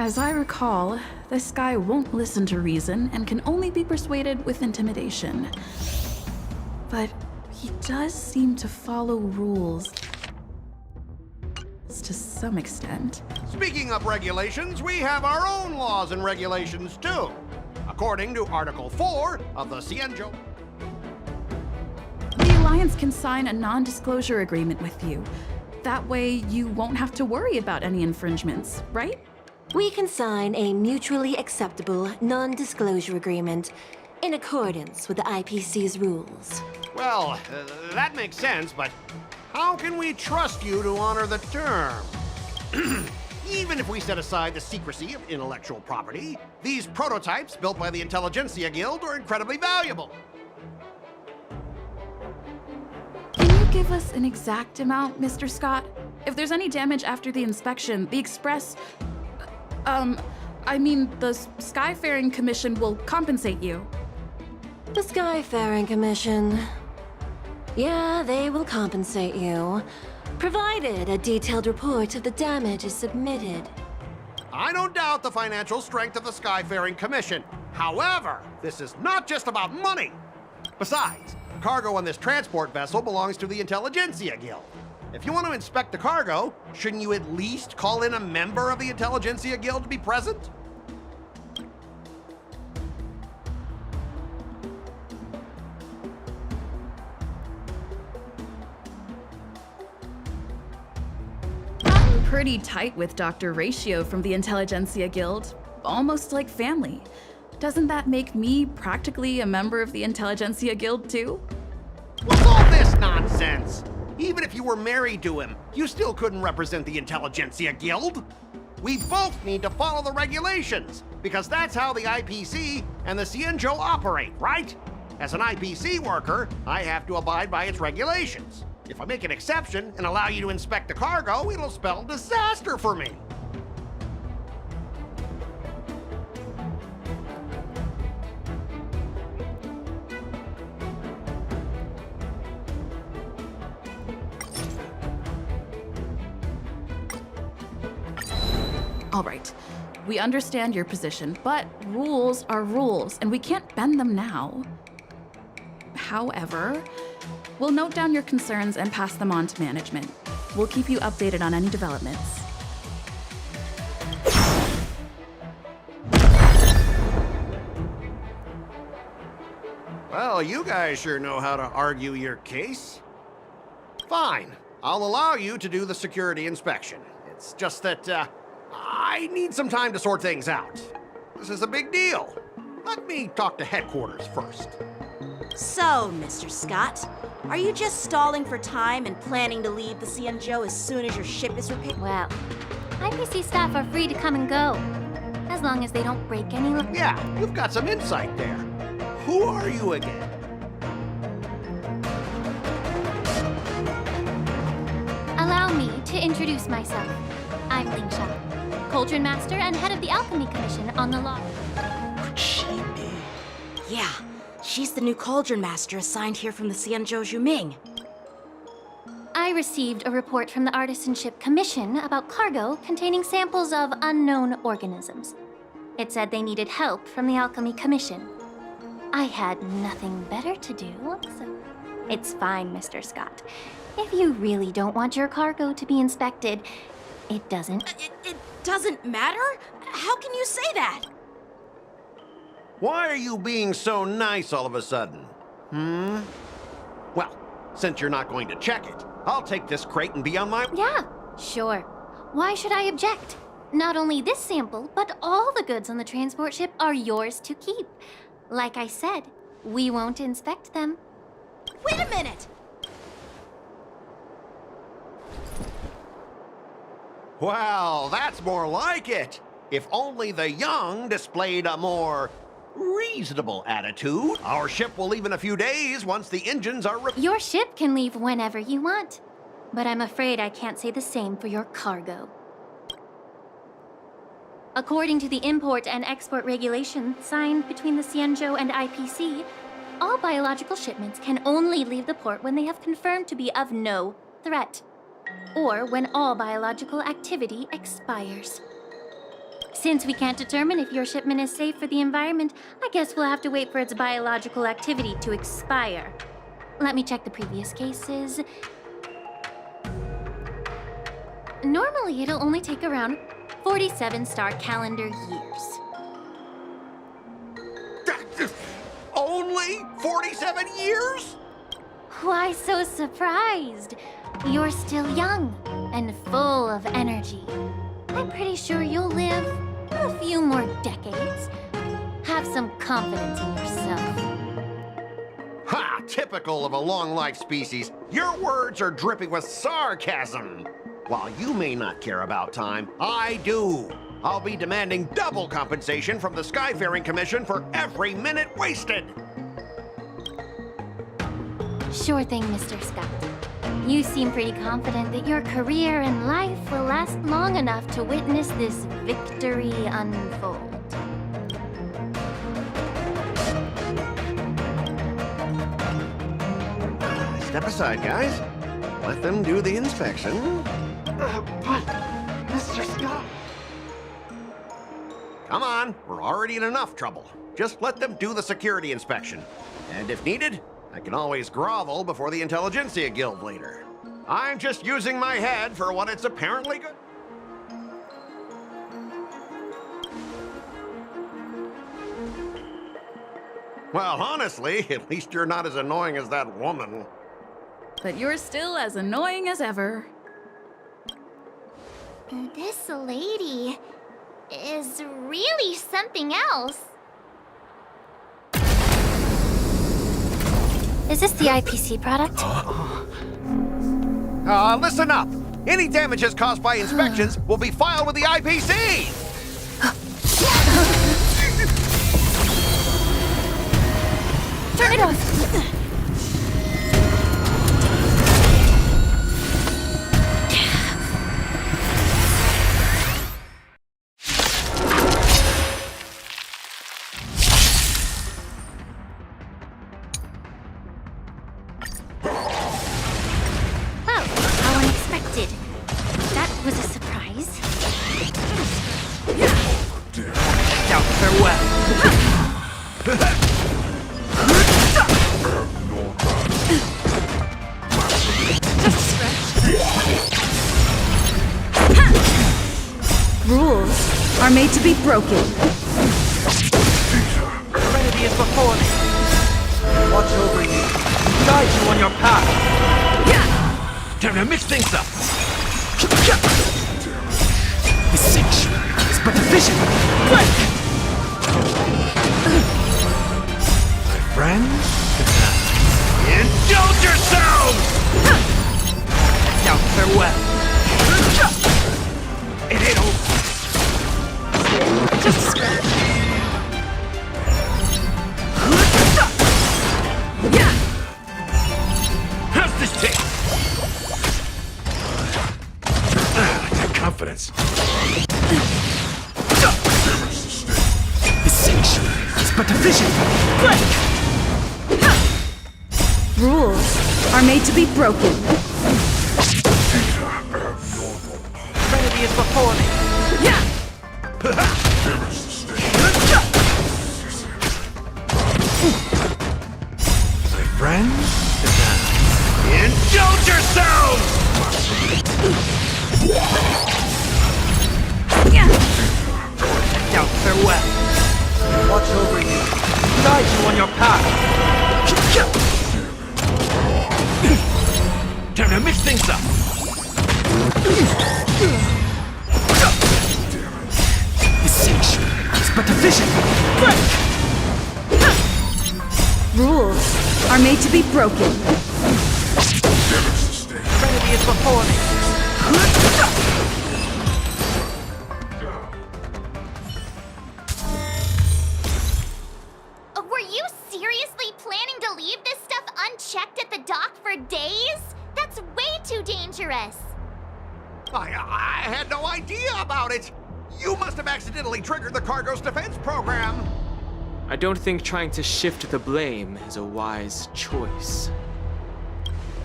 As I recall, this guy won't listen to reason and can only be persuaded with intimidation. But he does seem to follow rules to some extent. Speaking of regulations, we have our own laws and regulations too. According to Article 4 of the Cienjo. The Alliance can sign a non-disclosure agreement with you. That way, you won't have to worry about any infringements, right? We can sign a mutually acceptable non-disclosure agreement in accordance with the IPC's rules. Well, that makes sense, but how can we trust you to honor the term? Even if we set aside the secrecy of intellectual property, these prototypes built by the Intelligentsia Guild are incredibly valuable. Can you give us an exact amount, Mr. Scott? If there's any damage after the inspection, the Express... the Skyfaring Commission will compensate you. The Skyfaring Commission... Yeah, they will compensate you, provided a detailed report of the damage is submitted. I don't doubt the financial strength of the Skyfaring Commission. However, this is not just about money. Besides, cargo on this transport vessel belongs to the Intelligentsia Guild. If you want to inspect the cargo, shouldn't you at least call in a member of the Intelligentsia Guild to be present? I'm pretty tight with Dr. Ratio from the Intelligentsia Guild, almost like family. Doesn't that make me practically a member of the Intelligentsia Guild too? What's all this nonsense? Even if you were married to him, you still couldn't represent the Intelligentsia Guild. We both need to follow the regulations, because that's how the IPC and the Cienjo operate, right? As an IPC worker, I have to abide by its regulations. If I make an exception and allow you to inspect the cargo, it'll spell disaster for me. All right, we understand your position, but rules are rules, and we can't bend them now. However, we'll note down your concerns and pass them on to management. We'll keep you updated on any developments. Well, you guys sure know how to argue your case. Fine, I'll allow you to do the security inspection. It's just that, I need some time to sort things out. This is a big deal. Let me talk to headquarters first. So, Mr. Scott, are you just stalling for time and planning to leave the Cienjo as soon as your ship is repaired? Well, IPC staff are free to come and go, as long as they don't break any law. Yeah, you've got some insight there. Who are you again? Allow me to introduce myself. I'm Lingsha, Cauldron Master and head of the Alchemy Commission on the law. Could she be? Yeah, she's the new Cauldron Master assigned here from the Cienjo Juming. I received a report from the Artisanship Commission about cargo containing samples of unknown organisms. It said they needed help from the Alchemy Commission. I had nothing better to do, so it's fine, Mr. Scott. If you really don't want your cargo to be inspected, it doesn't. It doesn't matter? How can you say that? Why are you being so nice all of a sudden? Well, since you're not going to check it, I'll take this crate and be on my... Yeah, sure. Why should I object? Not only this sample, but all the goods on the transport ship are yours to keep. Like I said, we won't inspect them. Wait a minute! Well, that's more like it. If only the young displayed a more reasonable attitude. Our ship will leave in a few days once the engines are Your ship can leave whenever you want, but I'm afraid I can't say the same for your cargo. According to the import and export regulations signed between the Cienjo and IPC, all biological shipments can only leave the port when they have confirmed to be of no threat, or when all biological activity expires. Since we can't determine if your shipment is safe for the environment, I guess we'll have to wait for its biological activity to expire. Let me check the previous cases. Normally, it'll only take around 47 star calendar years. Only 47 years? Why so surprised? You're still young and full of energy. I'm pretty sure you'll live a few more decades. Have some confidence in yourself. Ha! Typical of a long-life species. Your words are dripping with sarcasm. While you may not care about time, I do. I'll be demanding double compensation from the Skyfaring Commission for every minute wasted. Sure thing, Mr. Scott. You seem pretty confident that your career and life will last long enough to witness this victory unfold. Step aside, guys. Let them do the inspection. But, Mr. Scott... Come on, we're already in enough trouble. Just let them do the security inspection. And if needed, I can always grovel before the Intelligentsia Guild later. I'm just using my head for what it's apparently good. Well, honestly, at least you're not as annoying as that woman. But you're still as annoying as ever. This lady is really something else. Is this the IPC product? Listen up. Any damages caused by inspections will be filed with the IPC. Turn it off. Rules are made to be broken. Serenity is before me. Watch over you. Guide you on your path. Time to mix things up. The sanctuary is but a vision. Break! My friends, indulge yourselves! Now farewell. It ain't over. Just a scratch. How's this taste? That confidence. The sanctuary is but a vision. Break! Rules are made to be broken. Serenity is before me. My friends, indulge yourselves! Now farewell. Watch over you. Guide you on your path. Time to mix things up. The sanctuary is but a vision. Break! Rules are made to be broken. Serenity is before me. Were you seriously planning to leave this stuff unchecked at the dock for days? That's way too dangerous. I had no idea about it. You must have accidentally triggered the cargo's defense program. I don't think trying to shift the blame is a wise choice.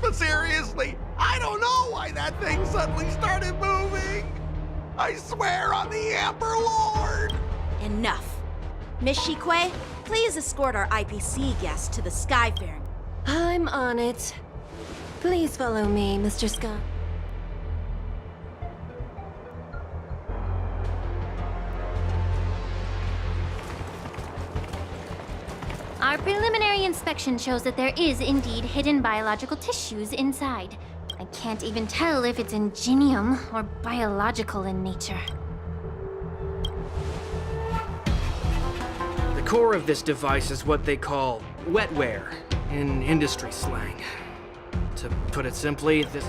But seriously, I don't know why that thing suddenly started moving. I swear on the Emperor Lord! Enough. Miss Shikwe, please escort our IPC guest to the Skyfaring. I'm on it. Please follow me, Mr. Scott. Our preliminary inspection shows that there is indeed hidden biological tissues inside. I can't even tell if it's ingenium or biological in nature. The core of this device is what they call wetware in industry slang. To put it simply, this...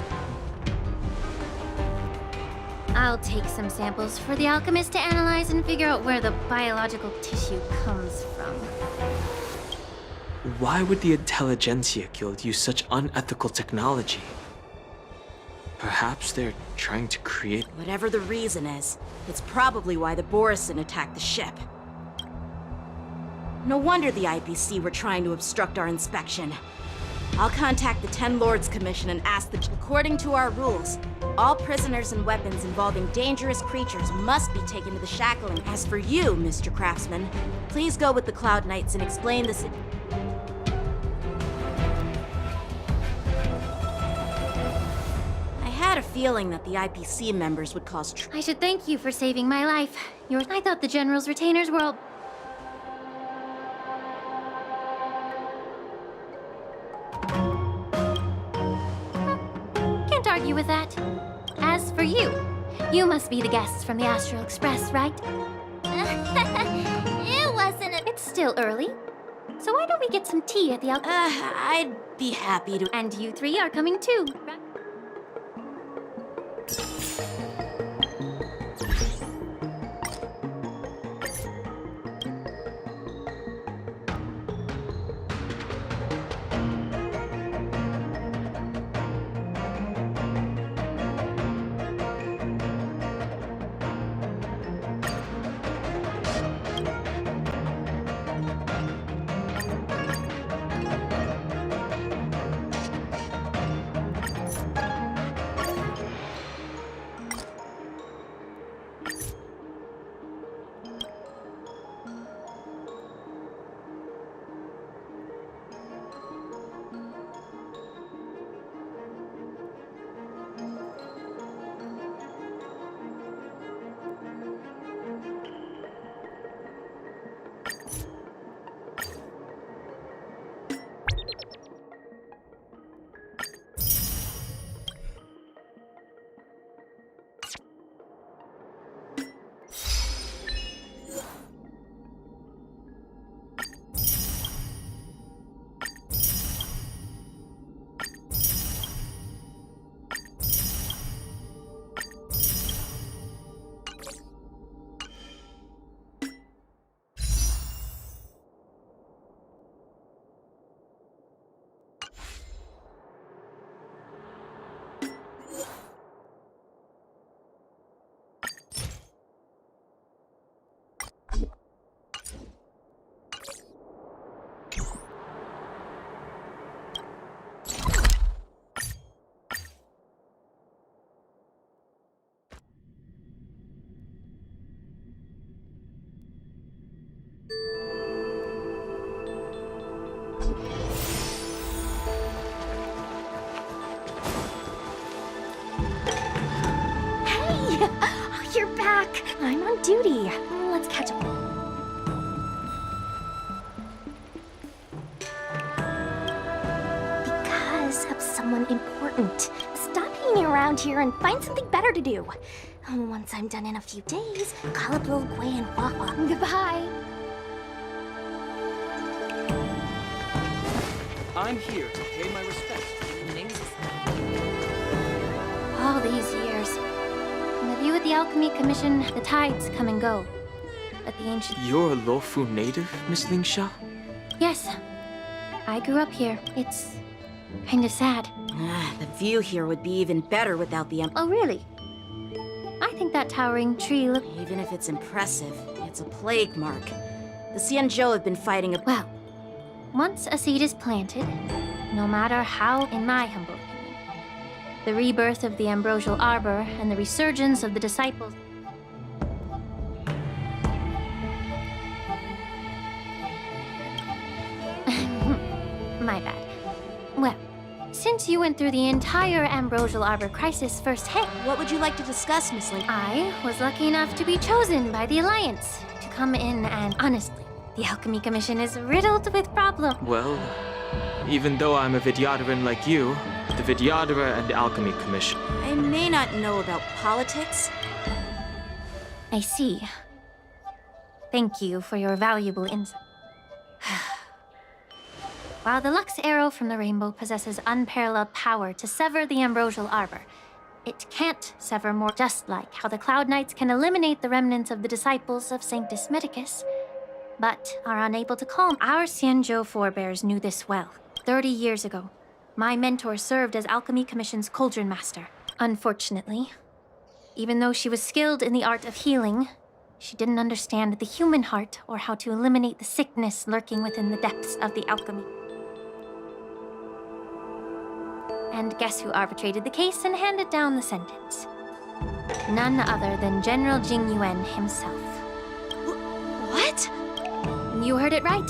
I'll take some samples for the alchemist to analyze and figure out where the biological tissue comes from. Why would the Intelligentsia Guild use such unethical technology? Perhaps they're trying to create... Whatever the reason is, it's probably why the Borison attacked the ship. No wonder the IPC were trying to obstruct our inspection. I'll contact the Ten Lords Commission and ask that, according to our rules, all prisoners and weapons involving dangerous creatures must be taken to the shackling. As for you, Mr. Craftsman, please go with the Cloud Knights and explain this... I had a feeling that the IPC members would cause I should thank you for saving my life. I thought the General's retainers were all... Can't argue with that. As for you, you must be the guests from the Astral Express, right? It wasn't a... It's still early. So why don't we get some tea at the I'd be happy to... And you three are coming too, right? You're back! I'm on duty. Let's catch up. Because of someone important. Stop hanging around here and find something better to do. Once I'm done in a few days, call up Lil Gui and Wawa. Goodbye. I'm here to pay my respects. All these years. With you at the Alchemy Commission, the tides come and go. But the ancient... You're a Luofu native, Miss Lingsha? Yes. I grew up here. It's... kinda sad. The view here would be even better without the Oh, really? I think that towering tree look... Even if it's impressive, it's a plague mark. The Xianzhou have been fighting a... Well, once a seed is planted, no matter how, in my humble opinion, the rebirth of the Ambrosial Arbor and the resurgence of the disciples... My bad. Well, since you went through the entire Ambrosial Arbor crisis firsthand, What would you like to discuss, Miss Link? I was lucky enough to be chosen by the Alliance to come in and honestly, the Alchemy Commission is riddled with problems. Well, even though I'm a Vidyadharan like you, the Vidyadhara and Alchemy Commission. I may not know about politics. I see. Thank you for your valuable insight. While the Lux Arrow from the Rainbow possesses unparalleled power to sever the Ambrosial Arbor, it can't sever more, just like how the Cloud Knights can eliminate the remnants of the disciples of Sanctus Medicus, but are unable to calm. Our Xianzhou forebears knew this well. 30 years ago, my mentor served as Alchemy Commission's Cauldron Master. Unfortunately, even though she was skilled in the art of healing, she didn't understand the human heart or how to eliminate the sickness lurking within the depths of the alchemy. And guess who arbitrated the case and handed down the sentence? None other than General Jing Yuan himself. What? You heard it right.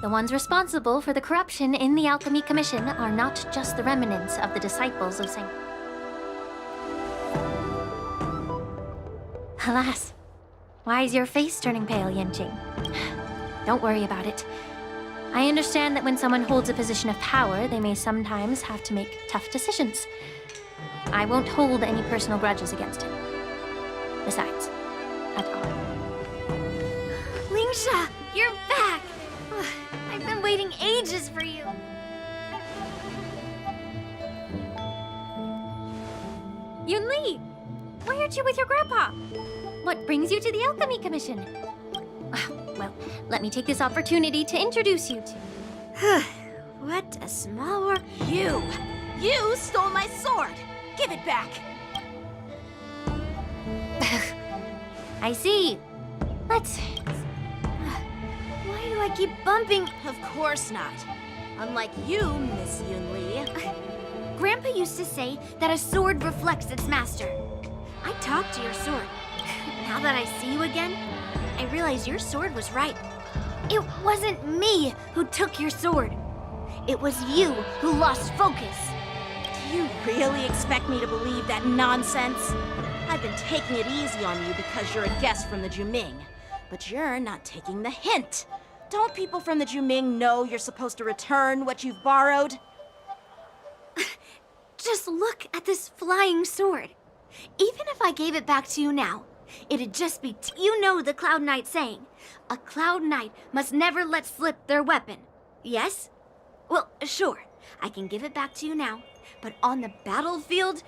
The ones responsible for the corruption in the Alchemy Commission are not just the remnants of the disciples of Saint. Alas, why is your face turning pale, Yanqing? Don't worry about it. I understand that when someone holds a position of power, they may sometimes have to make tough decisions. I won't hold any personal grudges against him. Besides, at all. Lingsha, you're back! I've been waiting ages for you. Yunli! Why aren't you with your grandpa? What brings you to the Alchemy Commission? Well, let me take this opportunity to introduce you to... What a small world. You stole my sword! Give it back! I see. Let's... Why do I keep bumping? Of course not. Unlike you, Miss Yunli. Grandpa used to say that a sword reflects its master. I talked to your sword. Now that I see you again, I realize your sword was right. It wasn't me who took your sword. It was you who lost focus. Do you really expect me to believe that nonsense? I've been taking it easy on you because you're a guest from the Juming. But you're not taking the hint. Don't people from the Juming know you're supposed to return what you've borrowed? Just look at this flying sword. Even if I gave it back to you now, it'd just be... You know the Cloud Knight saying, a Cloud Knight must never let slip their weapon. Yes? Well, sure, I can give it back to you now, but on the battlefield...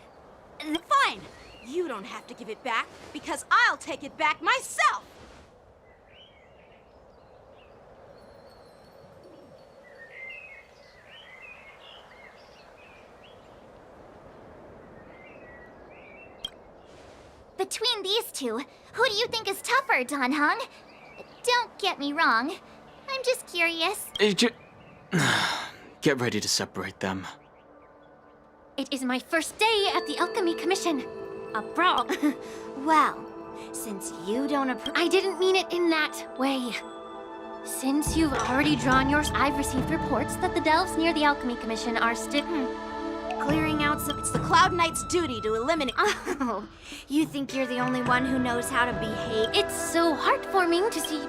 Fine! You don't have to give it back, because I'll take it back myself! Between these two, who do you think is tougher, Dan Heng? Don't get me wrong. I'm just curious. Get ready to separate them. It is my first day at the Alchemy Commission. A brawl. Well, since you don't approve... I didn't mean it in that way. Since you've already drawn yours, I've received reports that the delves near the Alchemy Commission are still... Clearing out some... It's the Cloud Knight's duty to eliminate... Oh, you think you're the only one who knows how to behave? It's so heartwarming to see...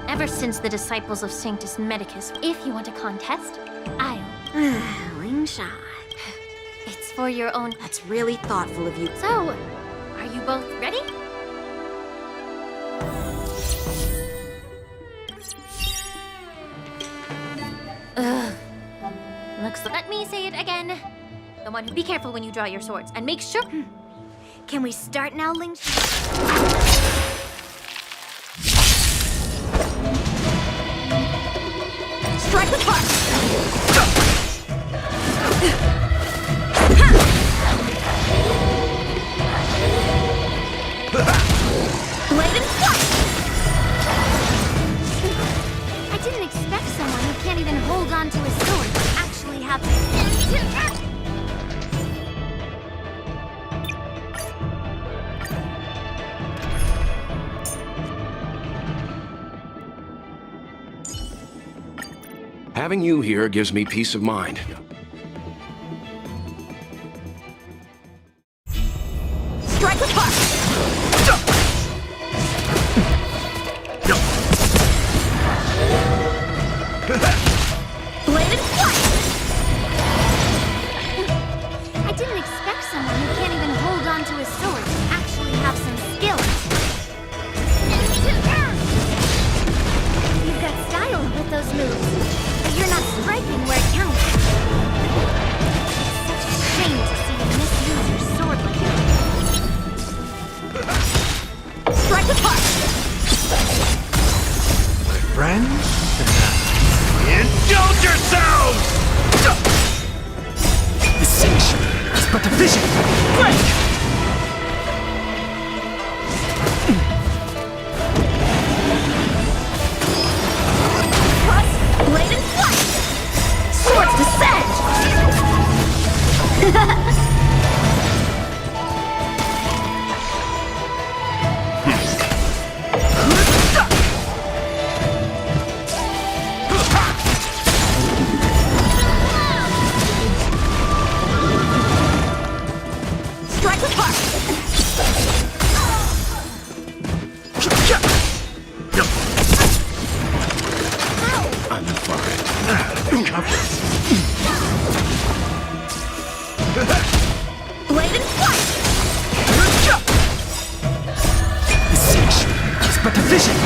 Ever since the disciples of Sanctus Medicus, if you want a contest, I'll... Lingsha. It's for your own... That's really thoughtful of you. So, are you both ready? Ugh. Let me say it again. The one who... Be careful when you draw your swords, and make sure... Can we start now, Lingsha? Strike the punch! Blade and flush! I didn't expect someone who can't even hold on to his sword to actually have to... Having you here gives me peace of mind. Strike apart! Bladed flight! I didn't expect someone who can't even hold on to his sword to actually have some skill. You've got style with those moves, but you're not striking where it counts. It's such a shame to see you misuse your sword like that. Strike apart! My friends? Indulge yourselves! The sanctuary is but a vision! Break! Cross, bladed flight! Swords descend! Strike apart! I'm fine. Bladed flight! The sanctuary is but a vision!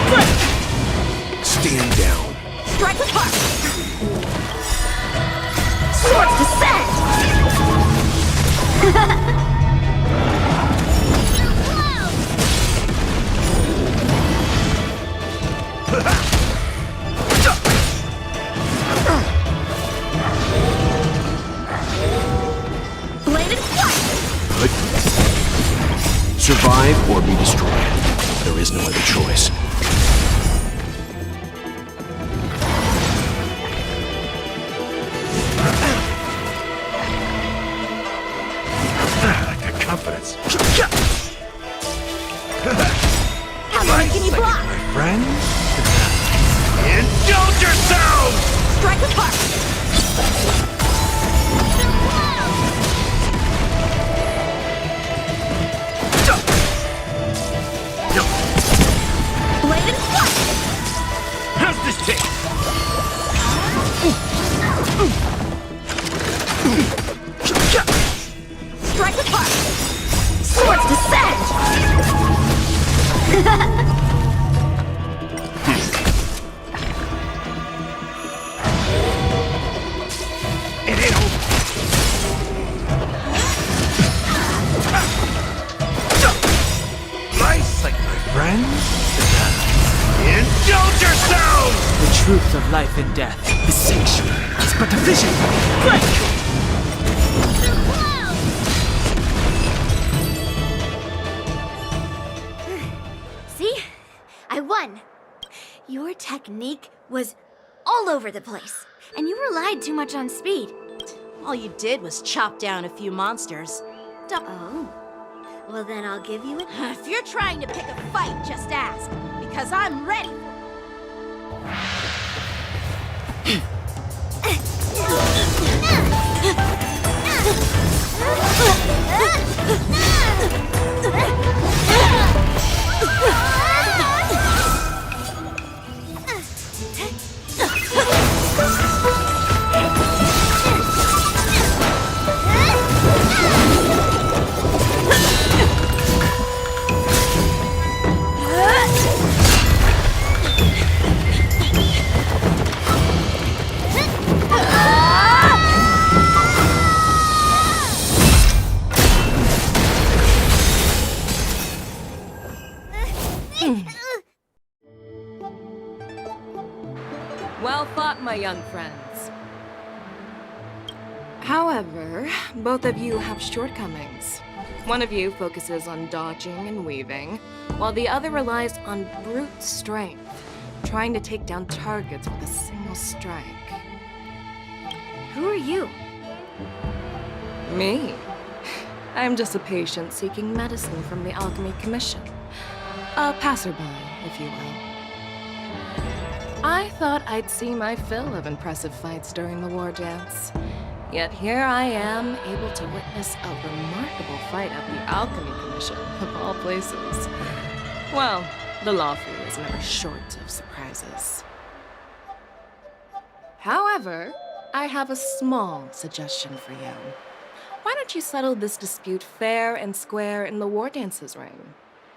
Break! Stand down. Strike apart! Swords descend! Bladed flight! Survive or be destroyed. There is no other choice. Like a confidence. How many can you block? My friends? Indulge yourselves! Strike apart! Bladed flight! How's this taste? Strike apart! Swords descend! It ain't over. Nice, like my friends? Indulge yourselves! The truth of life and death. The sanctuary is but a vision! Break! See? I won. Your technique was all over the place, and you relied too much on speed. All you did was chop down a few monsters. Oh. Well, then I'll give you a... If you're trying to pick a fight, just ask, because I'm ready. Well fought, my young friends. However, both of you have shortcomings. One of you focuses on dodging and weaving, while the other relies on brute strength, trying to take down targets with a single strike. Who are you? Me? I'm just a patient seeking medicine from the Alchemy Commission. A passerby, if you will. I thought I'd see my fill of impressive fights during the war dance. Yet here I am, able to witness a remarkable fight at the Alchemy Commission, of all places. Well, the Luofu is never short of surprises. However, I have a small suggestion for you. Why don't you settle this dispute fair and square in the war dances ring?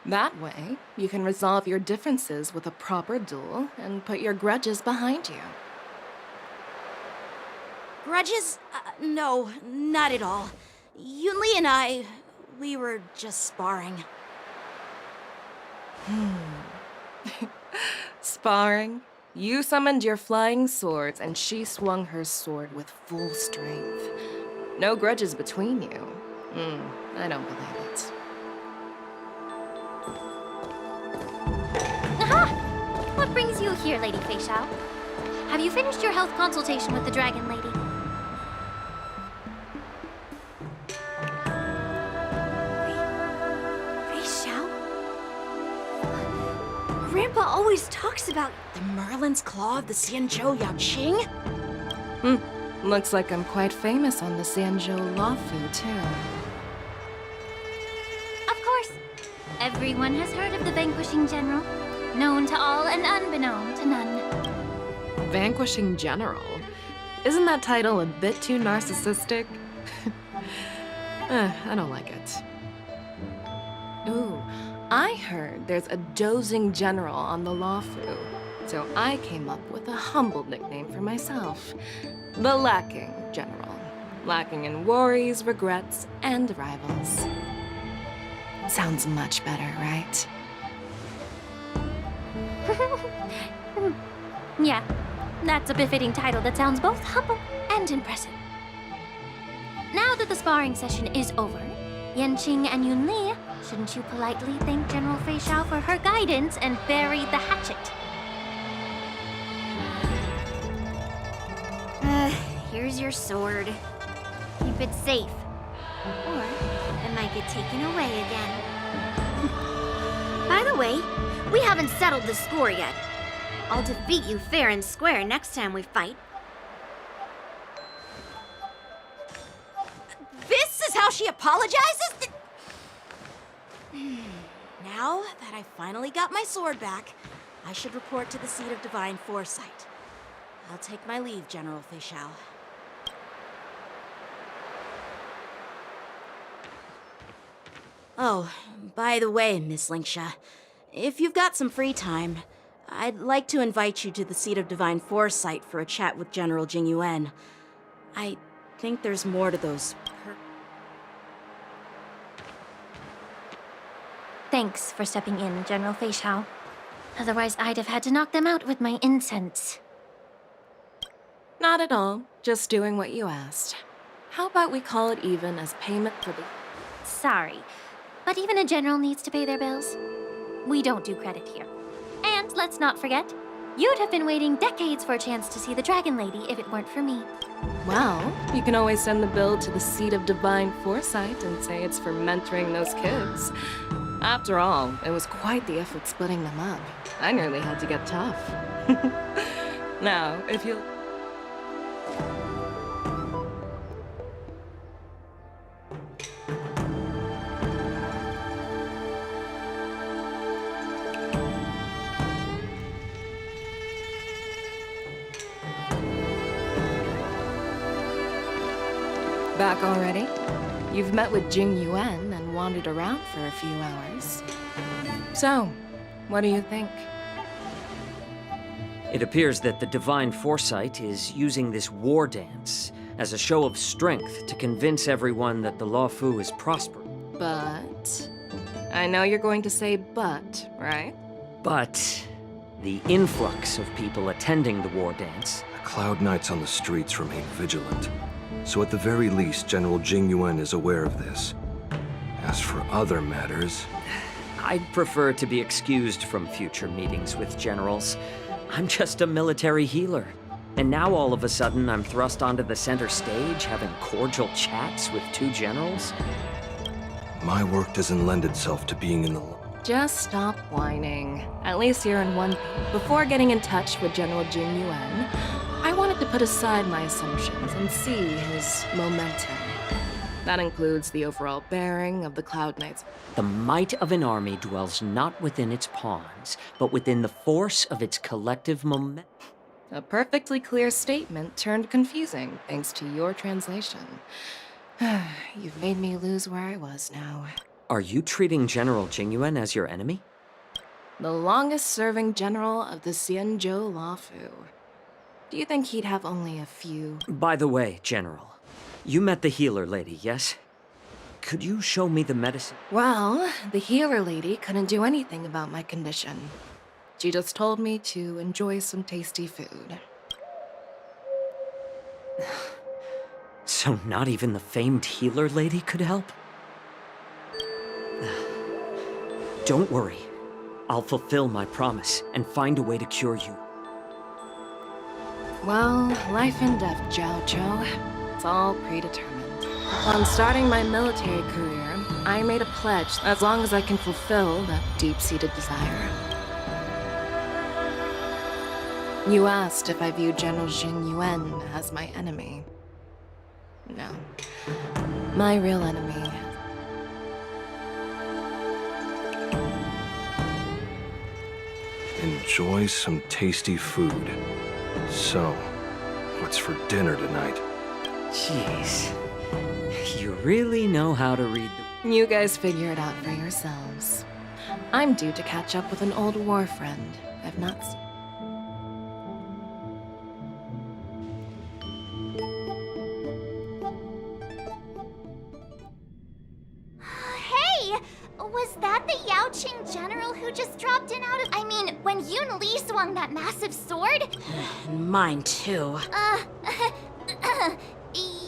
That way, you can resolve your differences with a proper duel and put your grudges behind you. Grudges? No, not at all. Yunli and I, we were just sparring. Sparring? You summoned your flying swords and she swung her sword with full strength. No grudges between you. I don't believe it. Aha! What brings you here, Lady Fei Xiao? Have you finished your health consultation with the Dragon Lady? Fei Xiao? Grandpa always talks about... The Merlin's Claw of the Xianzhou Yaoqing? Looks like I'm quite famous on the Xianzhou Luofu, too. Of course. Everyone has heard of the Vanquishing General. Known to all and unbeknown to none. Vanquishing General? Isn't that title a bit too narcissistic? I don't like it. Ooh, I heard there's a dozing general on the Luofu, so I came up with a humble nickname for myself. The Lacking General. Lacking in worries, regrets, and rivals. Sounds much better, right? Yeah, that's a befitting title that sounds both humble and impressive. Now that the sparring session is over, Yanqing and Yunli, shouldn't you politely thank General Fei Xiao for her guidance and bury the hatchet? Here's your sword. Keep it safe. Or it might get taken away again. By the way, we haven't settled the score yet. I'll defeat you fair and square next time we fight. This is how she apologizes? Now that I finally got my sword back, I should report to the seat of divine foresight. I'll take my leave, General Fei Xiao. Oh, by the way, Miss Linksha, if you've got some free time, I'd like to invite you to the seat of divine foresight for a chat with General Jing Yuan. I think there's more to those Thanks for stepping in, General Fei Xiao. Otherwise, I'd have had to knock them out with my incense. Not at all. Just doing what you asked. How about we call it even as payment for the... Sorry, but even a general needs to pay their bills. We don't do credit here. And let's not forget, you'd have been waiting decades for a chance to see the Dragon Lady if it weren't for me. Well, you can always send the bill to the seat of divine foresight and say it's for mentoring those kids. After all, it was quite the effort splitting them up. I nearly had to get tough. Now, if you'll... Back already? You've met with Jing Yuan and wandered around for a few hours. So, what do you think? It appears that the Divine Foresight is using this war dance as a show of strength to convince everyone that the Luofu is prospering. But... I know you're going to say but, right? But the influx of people attending the war dance... The Cloud Knights on the streets remain vigilant. So at the very least, General Jing Yuan is aware of this. As for other matters... I'd prefer to be excused from future meetings with generals. I'm just a military healer. And now all of a sudden I'm thrust onto the center stage having cordial chats with two generals? My work doesn't lend itself to being in the... Just stop whining. At least you're in one piece. Before getting in touch with General Jing Yuan, I wanted to put aside my assumptions and see his momentum. That includes the overall bearing of the Cloud Knights. The might of an army dwells not within its pawns, but within the force of its collective momentum. A perfectly clear statement turned confusing thanks to your translation. You've made me lose where I was now. Are you treating General Jingyuan as your enemy? The longest-serving general of the Xianzhou Luofu. Do you think he'd have only a few? By the way, General, you met the healer lady, yes? Could you show me the medicine? Well, the healer lady couldn't do anything about my condition. She just told me to enjoy some tasty food. So not even the famed healer lady could help? Don't worry. I'll fulfill my promise and find a way to cure you. Well, life and death, Zhao Zhou. It's all predetermined. Upon starting my military career, I made a pledge as long as I can fulfill that deep-seated desire. You asked if I view General Jing Yuan as my enemy. No. My real enemy. Enjoy some tasty food. So, what's for dinner tonight? Jeez. You really know how to read the... You guys figure it out for yourselves. I'm due to catch up with an old war friend I've not seen. Hey! Was that the Yaoqing general who just dropped in out of... I mean, when Yun Li swung that massive sword? Mine too.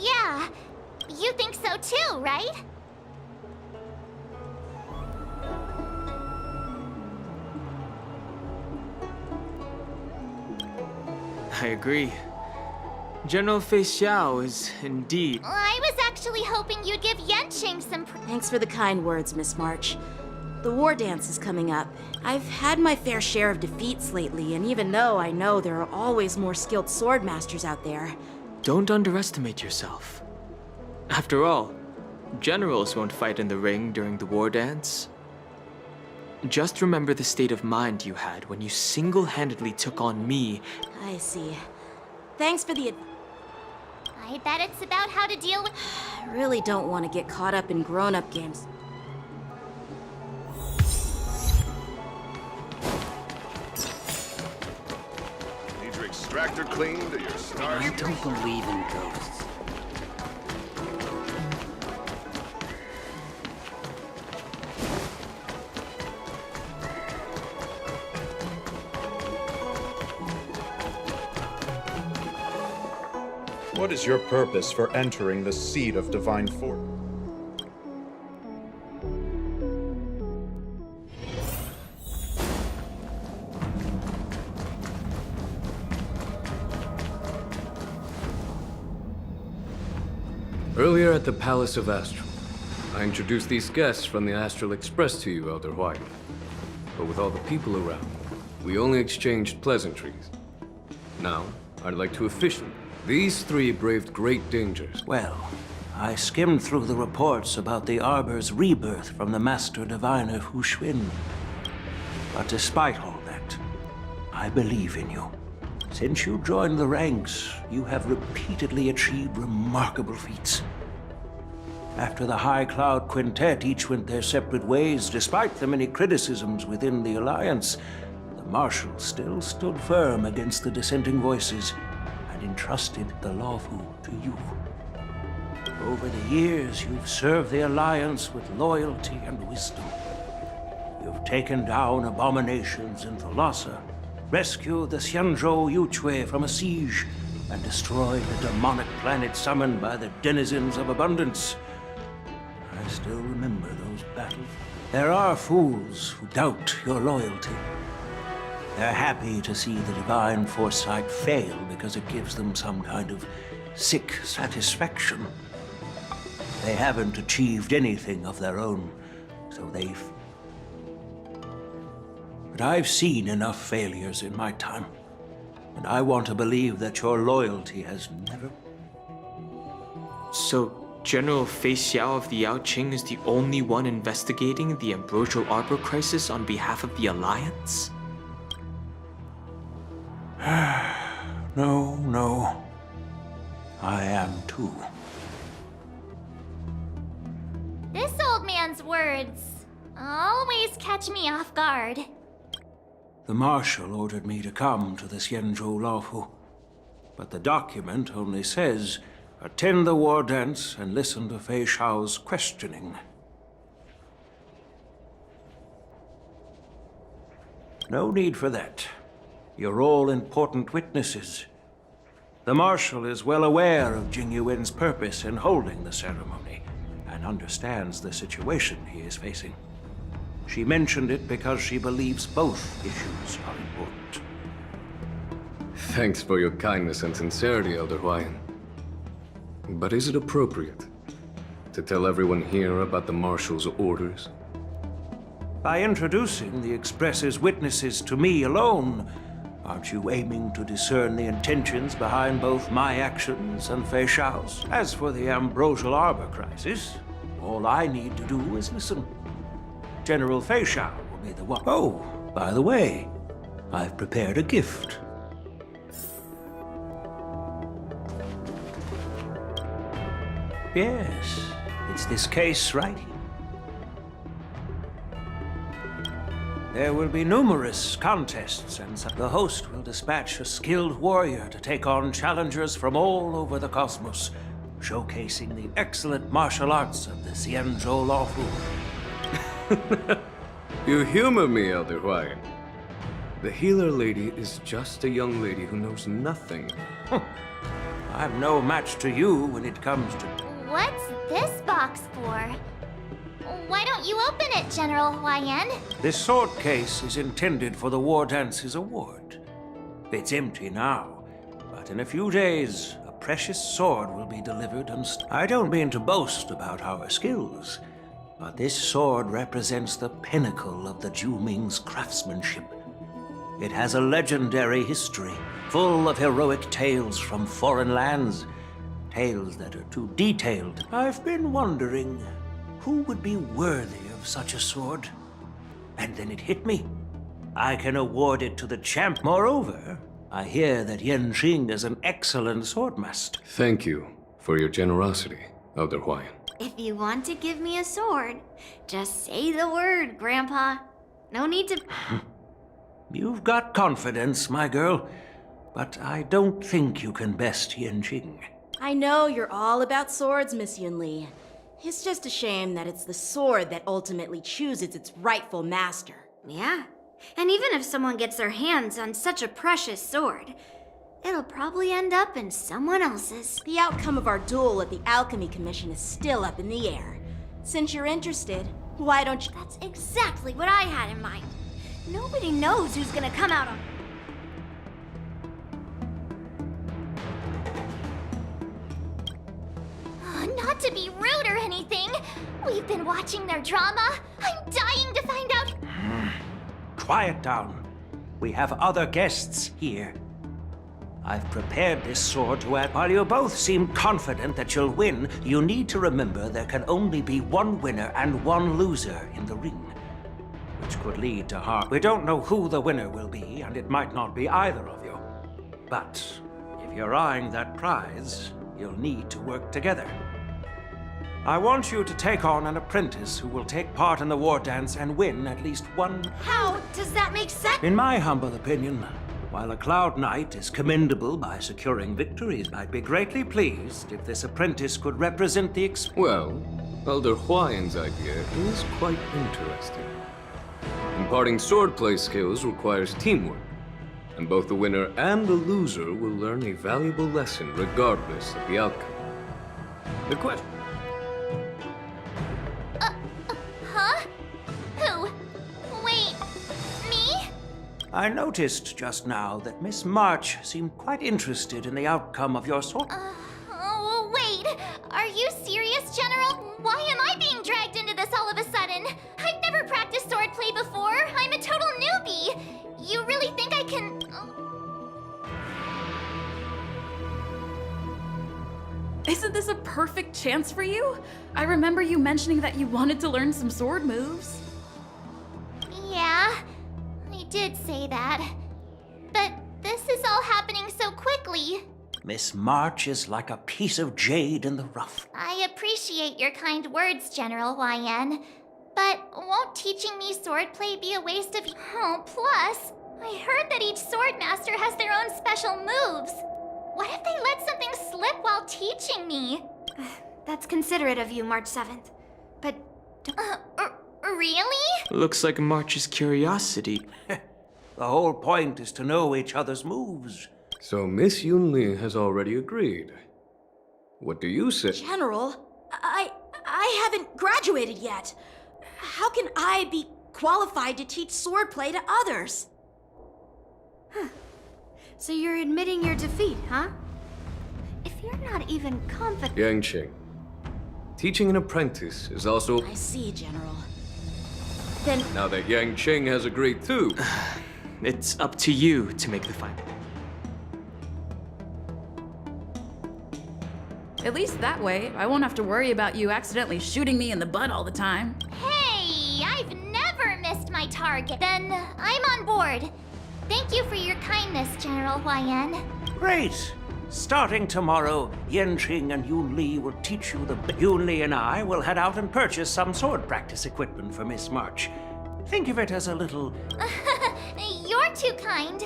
Yeah. You think so too, right? I agree. General Fei Xiao is indeed... I was actually hoping you'd give Yanqing some... Thanks for the kind words, Miss March. The war dance is coming up. I've had my fair share of defeats lately, and even though I know there are always more skilled sword masters out there... Don't underestimate yourself. After all, generals won't fight in the ring during the war dance. Just remember the state of mind you had when you single-handedly took on me. I see. Thanks for the... I bet it's about how to deal with... I really don't want to get caught up in grown-up games. Need your extractor cleaned or your stars... I don't believe in ghosts. What is your purpose for entering the seat of divine force? Earlier at the Palace of Astral, I introduced these guests from the Astral Express to you, Elder White. But with all the people around, we only exchanged pleasantries. Now, I'd like to officially. These three braved great dangers. Well, I skimmed through the reports about the Arbor's rebirth from the Master Diviner Hu Xuan. But despite all that, I believe in you. Since you joined the ranks, you have repeatedly achieved remarkable feats. After the High Cloud Quintet each went their separate ways, despite the many criticisms within the Alliance, the Marshal still stood firm against the dissenting voices and entrusted the Luofu to you. Over the years, you've served the Alliance with loyalty and wisdom. You've taken down abominations in Thalassa, rescued the Xianzhou Yuchui from a siege, and destroyed the demonic planet summoned by the denizens of abundance. I still remember those battles. There are fools who doubt your loyalty. They're happy to see the divine foresight fail because it gives them some kind of sick satisfaction. They haven't achieved anything of their own, so but I've seen enough failures in my time. And I want to believe that your loyalty has never... So, General Fei Xiao of the Yaoqing is the only one investigating the Ambrosial Arbor crisis on behalf of the Alliance? No. I am too. This old man's words always catch me off guard. The Marshal ordered me to come to the Xianzhou Luofu, but the document only says, attend the war dance and listen to Fei Xiao's questioning. No need for that. You're all important witnesses. The Marshal is well aware of Jing Yuan's purpose in holding the ceremony, and understands the situation he is facing. She mentioned it because she believes both issues are important. Thanks for your kindness and sincerity, Elder Huayan. But is it appropriate to tell everyone here about the Marshal's orders? By introducing the Express's witnesses to me alone, aren't you aiming to discern the intentions behind both my actions and Fei Xiao's? As for the Ambrosial Arbor crisis, all I need to do is listen. General Fei Xiao will be the one. Oh, by the way, I've prepared a gift. Yes, it's this case right here. There will be numerous contests, and the host will dispatch a skilled warrior to take on challengers from all over the cosmos, showcasing the excellent martial arts of the Xianzhou Luofu. You humor me, Elder Huayan. The healer lady is just a young lady who knows nothing. I'm no match to you when it comes to... What's this box for? Why don't you open it, General Huayan? This sword case is intended for the War Dance's award. It's empty now, but in a few days, a precious sword will be delivered and... I don't mean to boast about our skills, but this sword represents the pinnacle of the Zhu-Ming's craftsmanship. It has a legendary history, full of heroic tales from foreign lands. Tales that are too detailed. I've been wondering, who would be worthy of such a sword? And then it hit me. I can award it to the champ. Moreover, I hear that Yanqing is an excellent swordmaster. Thank you for your generosity, Elder Huayan. If you want to give me a sword, just say the word, Grandpa. No need to... You've got confidence, my girl, but I don't think you can best Yanqing. I know you're all about swords, Miss Yunli. It's just a shame that it's the sword that ultimately chooses its rightful master. Yeah, and even if someone gets their hands on such a precious sword, it'll probably end up in someone else's. The outcome of our duel at the Alchemy Commission is still up in the air. Since you're interested, why don't you... That's exactly what I had in mind. Nobody knows who's gonna come out on... Not to be rude or anything. We've been watching their drama. I'm dying to find out... Quiet down. We have other guests here. I've prepared this sword to add. While you both seem confident that you'll win, you need to remember there can only be one winner and one loser in the ring, which could lead to harm. We don't know who the winner will be, and it might not be either of you. But if you're eyeing that prize, you'll need to work together. I want you to take on an apprentice who will take part in the war dance and win at least one... How does that make sense? In my humble opinion, while a Cloud Knight is commendable by securing victories, I'd be greatly pleased if this apprentice could represent the Well, Elder Huayan's idea is quite interesting. Imparting swordplay skills requires teamwork, and both the winner and the loser will learn a valuable lesson regardless of the outcome. The question... Huh? Who? Wait, me? I noticed just now that Miss March seemed quite interested in the outcome of your sword. Oh, wait. Are you serious, General? Why am I being dragged into this all of a sudden? I've never practiced swordplay before. I'm a total newbie. Isn't this a perfect chance for you? I remember you mentioning that you wanted to learn some sword moves. Yeah, I did say that. But this is all happening so quickly. Miss March is like a piece of jade in the rough. I appreciate your kind words, General YN. But won't teaching me swordplay be a waste of... Oh, plus, I heard that each sword master has their own special moves. What if they let something slip while teaching me? That's considerate of you, March 7th. But... Really? Looks like March's curiosity. The whole point is to know each other's moves. So Miss Yunli has already agreed. What do you say? General, I haven't graduated yet. How can I be qualified to teach swordplay to others? So you're admitting your defeat, huh? If you're not even confident... Yang Qing, teaching an apprentice is also... I see, General. Then... Now that Yang Qing has agreed too. It's up to you to make the final. At least that way, I won't have to worry about you accidentally shooting me in the butt all the time. Hey, I've never missed my target. Then I'm on board. Thank you for your kindness, General YN. Great! Starting tomorrow, Yenqing and Yunli will teach you the... Yunli and I will head out and purchase some sword practice equipment for Miss March. Think of it as a little... You're too kind.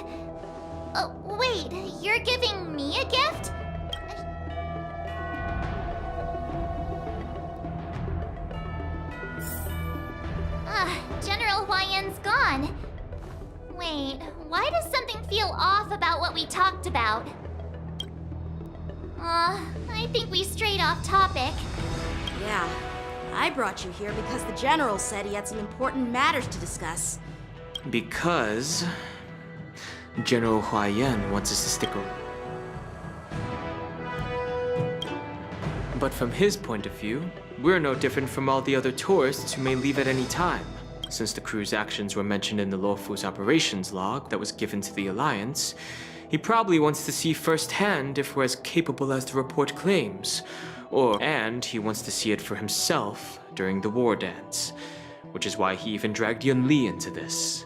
Wait, you're giving me a gift? General YN's gone. Wait, why does something feel off about what we talked about? I think we strayed off topic. Yeah, I brought you here because the General said he had some important matters to discuss. Because General Huayan wants us to stick around. But from his point of view, we're no different from all the other tourists who may leave at any time. Since the crew's actions were mentioned in the Luofu's operations log that was given to the Alliance, he probably wants to see firsthand if we're as capable as the report claims. And he wants to see it for himself during the war dance, which is why he even dragged Yun Li into this.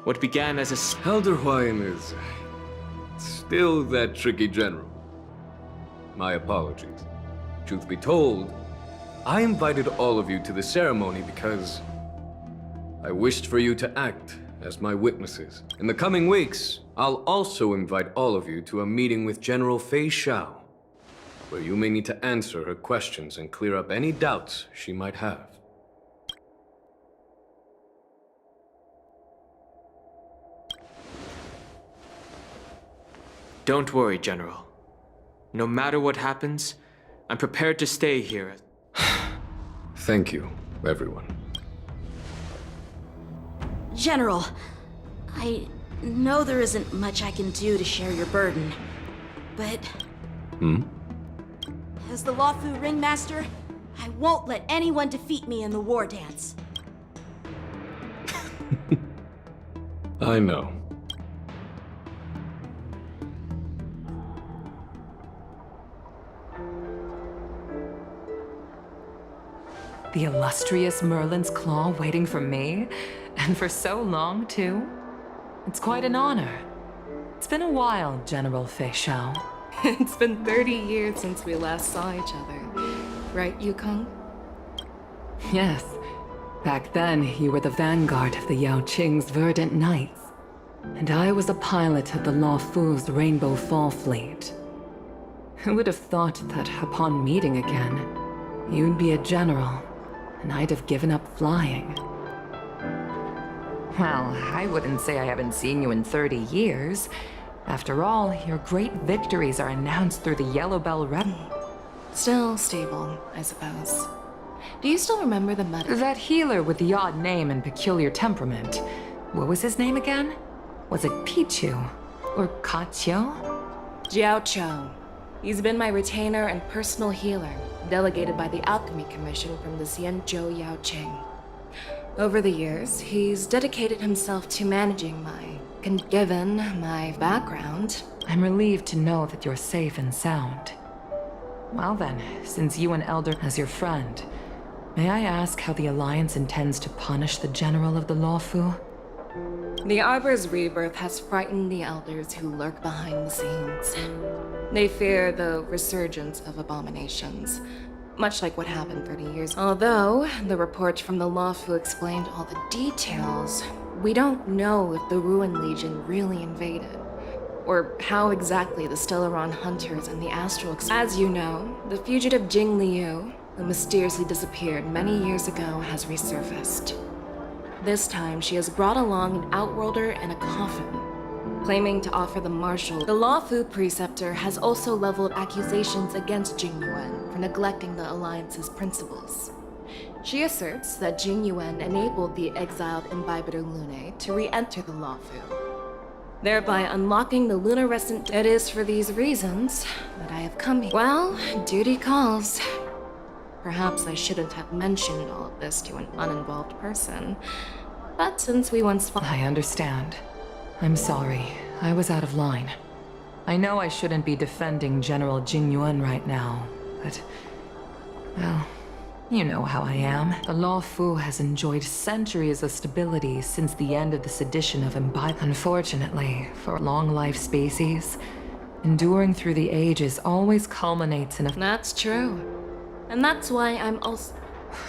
What began as a... Elder Huayan is still that tricky general. My apologies. Truth be told, I invited all of you to the ceremony because I wished for you to act as my witnesses. In the coming weeks, I'll also invite all of you to a meeting with General Fei Xiao, where you may need to answer her questions and clear up any doubts she might have. Don't worry, General. No matter what happens, I'm prepared to stay here. Thank you, everyone. General, I know there isn't much I can do to share your burden, but... As the Luofu ringmaster, I won't let anyone defeat me in the war dance. I know. The illustrious Merlin's Claw waiting for me? And for so long, too? It's quite an honor. It's been a while, General Fei Xiao. It's been 30 years since we last saw each other. Right, Yukong? Yes. Back then, you were the vanguard of the Yao Qing's Verdant Knights. And I was a pilot of the Luofu's Rainbow Fall Fleet. Who would have thought that upon meeting again, you'd be a general, and I'd have given up flying? Well, I wouldn't say I haven't seen you in 30 years. After all, your great victories are announced through the Yellow Bell Rebel. Still stable, I suppose. Do you still remember the medal? That healer with the odd name and peculiar temperament. What was his name again? Was it Pichu? Or Kachio? Jiao Chou. He's been my retainer and personal healer, delegated by the Alchemy Commission from the Xianzhou Yao Qing. Over the years, he's dedicated himself to managing given my background... I'm relieved to know that you're safe and sound. Well then, since you and Elder as your friend, may I ask how the Alliance intends to punish the General of the Luofu? The Arbor's rebirth has frightened the elders who lurk behind the scenes. They fear the resurgence of abominations, much like what happened 30 years ago. Although the reports from the Luofu explained all the details, we don't know if the Ruin Legion really invaded, or how exactly the Stellaron hunters and the Astral As you know, the fugitive Jing Liu, who mysteriously disappeared many years ago, has resurfaced. This time, she has brought along an outworlder and a coffin, claiming to offer the Marshal. The Luofu Preceptor has also leveled accusations against Jing Yuan for neglecting the Alliance's principles. She asserts that Jing Yuan enabled the exiled Imbibitor Lune to re-enter the Luofu, thereby unlocking the lunarescent. It is for these reasons that I have come here. Well, duty calls. Perhaps I shouldn't have mentioned all of this to an uninvolved person, but since we once fought— I understand. I'm sorry. I was out of line. I know I shouldn't be defending General Jing Yuan right now, but... well, you know how I am. The Luofu has enjoyed centuries of stability since the end of the sedition of Imbibe. Unfortunately, for long-life species, enduring through the ages always culminates in a— That's true. And that's why I'm also—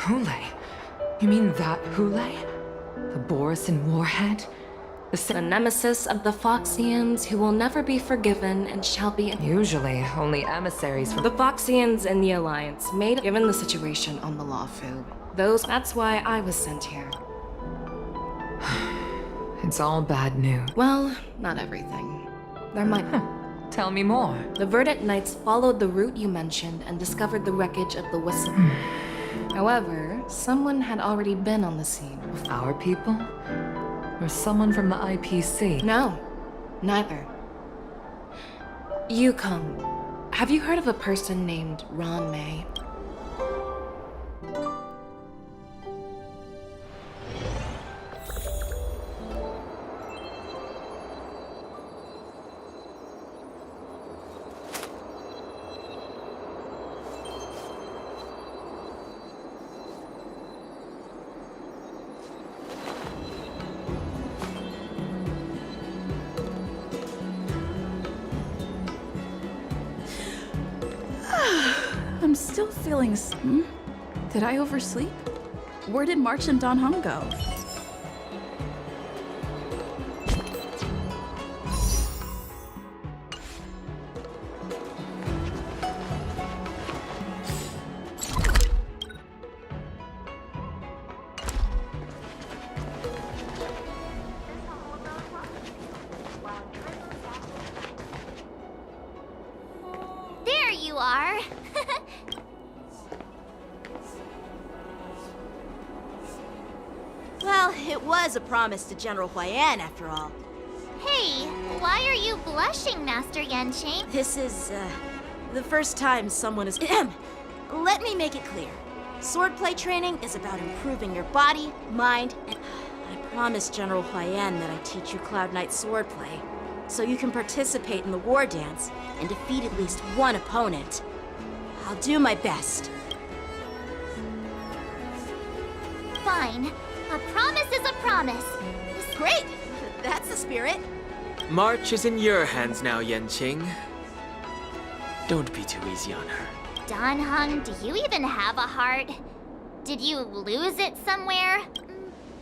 Hule? You mean that Hule? The Borisin warhead? the nemesis of the Foxians who will never be forgiven and shall be— Usually, only emissaries from— The Foxians in the Alliance made— Given the situation on the Luofu, that's why I was sent here. It's all bad news. Well, not everything. There might— Tell me more. The Verdant Knights followed the route you mentioned and discovered the wreckage of the Whistle. However, someone had already been on the scene. Our people? Or someone from the IPC? No, neither. Yukong, have you heard of a person named Ron May? I'm still feeling Did I oversleep? Where did March and Don Hong go? There you are. Well, it was a promise to General Huayan, after all. Hey, why are you blushing, Master Yanqing? This is, the first time someone has— Let me make it clear. Swordplay training is about improving your body, mind, and— I promised General Huayan that I'd teach you Cloud Knight swordplay, so you can participate in the war dance and defeat at least one opponent. I'll do my best. Fine. A promise is a promise. Great! That's the spirit. March is in your hands now, Yanqing. Don't be too easy on her. Don Hung, do you even have a heart? Did you lose it somewhere?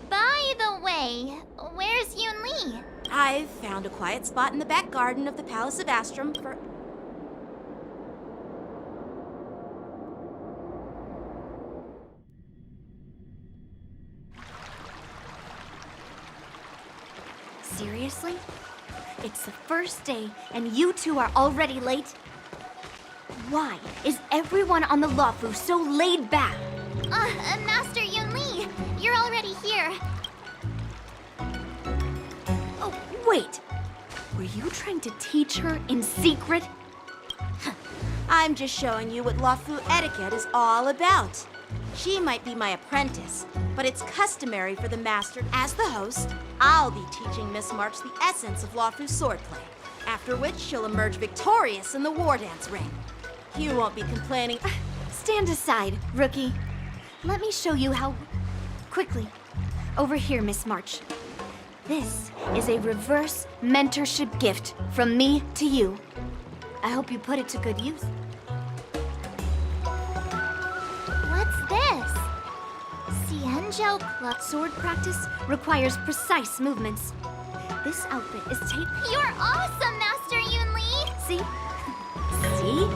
By the way, where's Yun Li? I've found a quiet spot in the back garden of the Palace of Astrum for— Seriously? It's the first day, and you two are already late? Why is everyone on the Luofu so laid back? Master Yun Li, you're already here. Oh, wait. Were you trying to teach her in secret? I'm just showing you what Luofu etiquette is all about. She might be my apprentice, but it's customary for the master. As the host, I'll be teaching Miss March the essence of Luofu swordplay, after which she'll emerge victorious in the war dance ring. You won't be complaining. Stand aside, rookie. Let me show you how... Quickly. Over here, Miss March. This is a reverse mentorship gift from me to you. I hope you put it to good use. What's this? Cienjo Club. Sword practice requires precise movements. This outfit is taped. You're awesome, Master Yunli! See? See?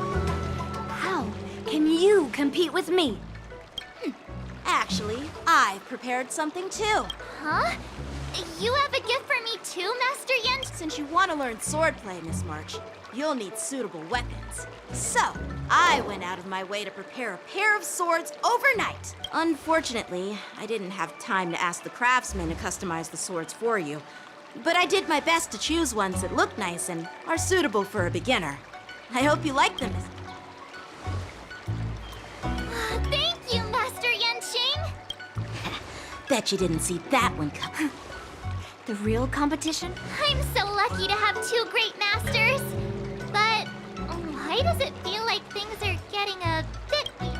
How can you compete with me? Actually, I've prepared something too. Huh? You have a gift for me too, Master Yen? Since you want to learn swordplay, Miss March, you'll need suitable weapons. So, I went out of my way to prepare a pair of swords overnight. Unfortunately, I didn't have time to ask the craftsman to customize the swords for you. But I did my best to choose ones that look nice and are suitable for a beginner. I hope you like them, Miss... Thank you, Master Yenqing! Bet you didn't see that one coming. The real competition? I'm so lucky to have two great masters. But why does it feel like things are getting a bit weird?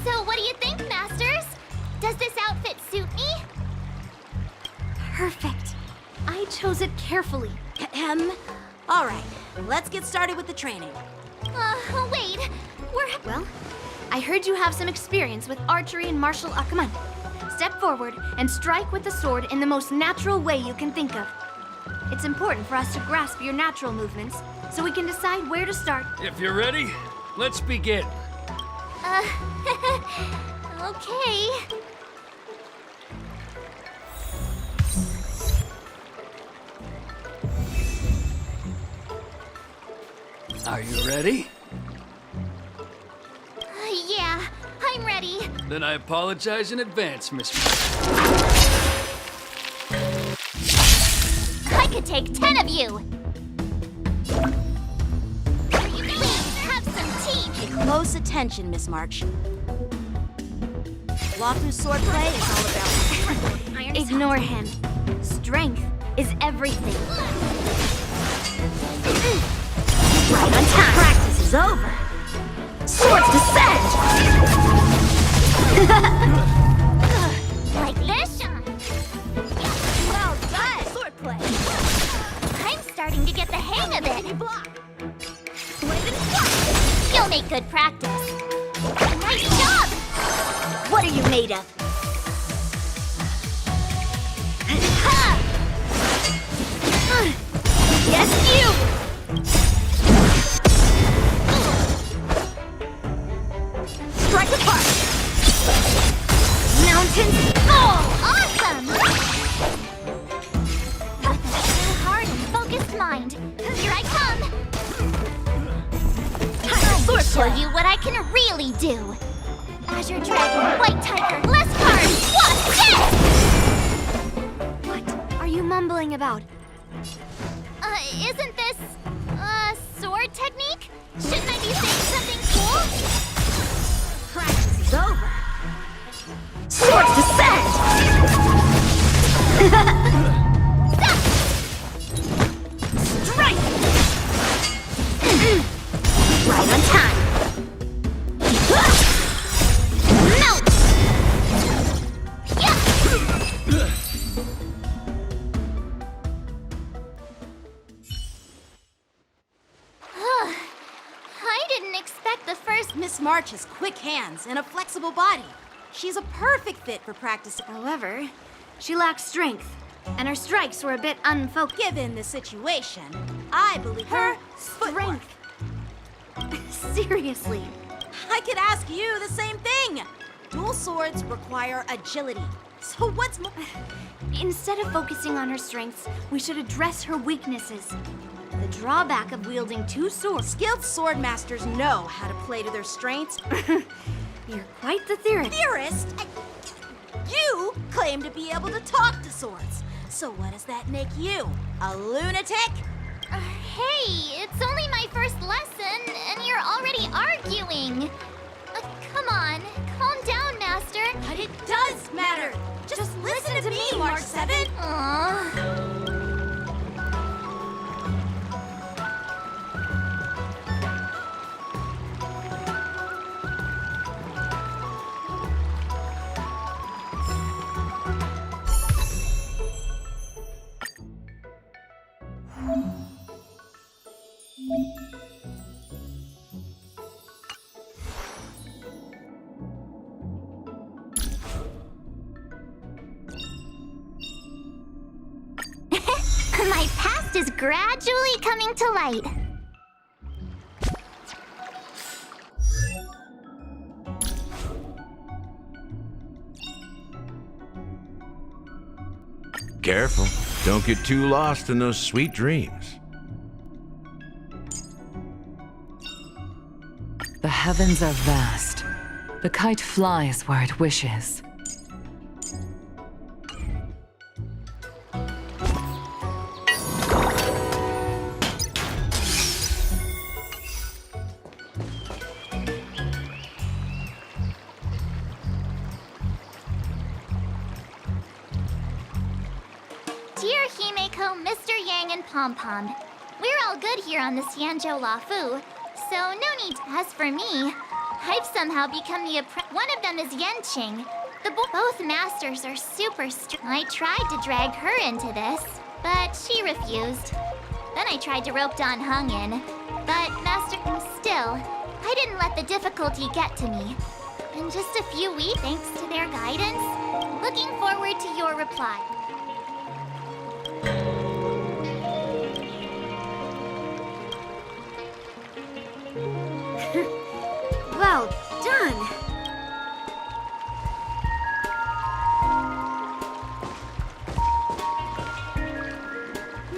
So what do you think, masters? Does this outfit suit me? Perfect. I chose it carefully. All right, let's get started with the training. Wait. Well, I heard you have some experience with archery and martial akaman. Step forward and strike with the sword in the most natural way you can think of. It's important for us to grasp your natural movements so we can decide where to start. If you're ready, let's begin. Okay. Are you ready? Yeah, I'm ready. Then I apologize in advance, Miss. I could take 10 of you. Please, have some tea. Pay close attention, Miss March. Luofu's swordplay is all about... Ignore him. Strength is everything. Right on time. Practice is over. Swords descend! Like this? Well done! Swordplay. I'm starting to get the hang of it. You'll make good practice. Nice job! What are you made of? Yes, you! Strike apart! Mountains! Oh, awesome! With a true heart and focused mind, here I come! I'll show you what I can really do! Azure Dragon, White Tiger, Blessed Card, Wasp, What are you mumbling about? Isn't this, sword technique? Shouldn't I be saying something cool? Practice is over. Swords descend! Strike! Right on time. Melt! Yeah! I didn't expect the first... Miss March has quick hands and a flexible body. She's a perfect fit for practice. However, she lacks strength, and her strikes were a bit unfocused. Given the situation, I believe her Strength. Seriously. I could ask you the same thing. Dual swords require agility. So what's more... Instead of focusing on her strengths, we should address her weaknesses. The drawback of wielding two swords. Skilled sword masters know how to play to their strengths. You're quite the theorist. Theorist? You claim to be able to talk to swords. So what does that make you? A lunatic? Hey, it's only my first lesson, and you're already arguing. Come on, calm down, Master. But it does matter. Just listen to me, March 7. Aww. My past is gradually coming to light. Careful. Don't get too lost in those sweet dreams. The heavens are vast. The kite flies where it wishes. Dear Himeko, Mr. Yang, and Pom Pom, we're all good here on the Xianzhou Luofu, so no need to ask for me. I've somehow become the one of them is Yanqing. Both masters are super I tried to drag her into this, but she refused. Then I tried to rope Don Hung in, but still, I didn't let the difficulty get to me. In just a few weeks, thanks to their guidance, looking forward to your reply. Well done!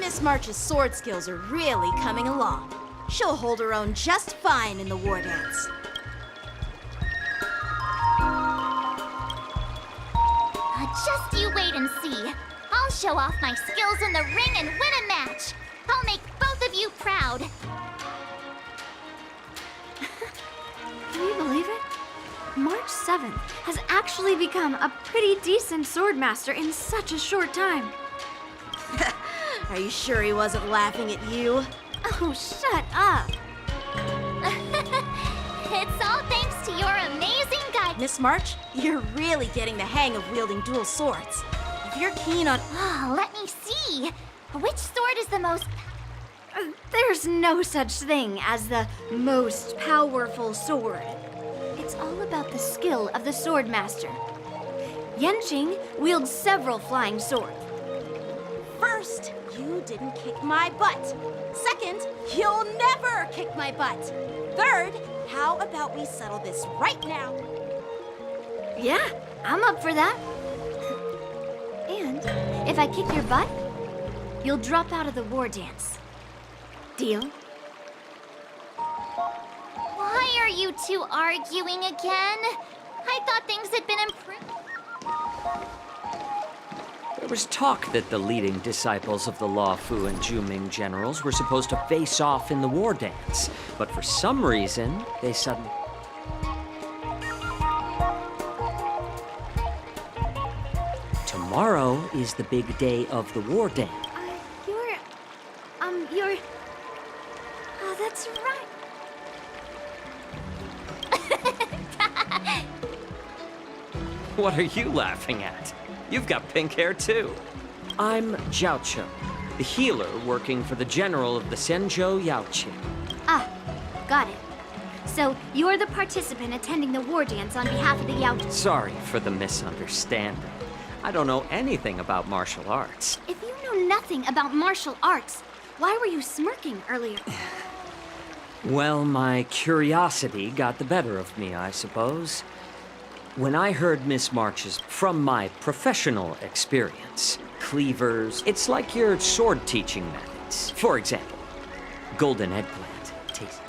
Miss March's sword skills are really coming along. She'll hold her own just fine in the war dance. Just you wait and see. I'll show off my skills in the ring and win a match. I'll make both of you proud. Can you believe it? March 7th has actually become a pretty decent swordmaster in such a short time. Are you sure he wasn't laughing at you? Oh, shut up! It's all thanks to your amazing guide. Miss March, you're really getting the hang of wielding dual swords. If you're keen on... Oh, let me see. Which sword is the most... There's no such thing as the most powerful sword. It's all about the skill of the swordmaster. Yanqing wields several flying swords. First, you didn't kick my butt. Second, you'll never kick my butt. Third, how about we settle this right now? Yeah, I'm up for that. And if I kick your butt, you'll drop out of the war dance. Deal? Why are you two arguing again? I thought things had been improved. There was talk that the leading disciples of the Luofu and Juming generals were supposed to face off in the war dance, but for some reason, they suddenly... Tomorrow is the big day of the war dance. You're... Oh, that's right. What are you laughing at? You've got pink hair too. I'm Jiaoqiu, the healer working for the general of the Zhenzhou Yaoqing. Ah, got it. So, you're the participant attending the war dance on behalf of the Yao... Sorry for the misunderstanding. I don't know anything about martial arts. If you know nothing about martial arts, why were you smirking earlier? Well, my curiosity got the better of me, I suppose. When I heard Miss March's, from my professional experience, cleavers, it's like your sword teaching methods. For example, golden eggplant. Taste.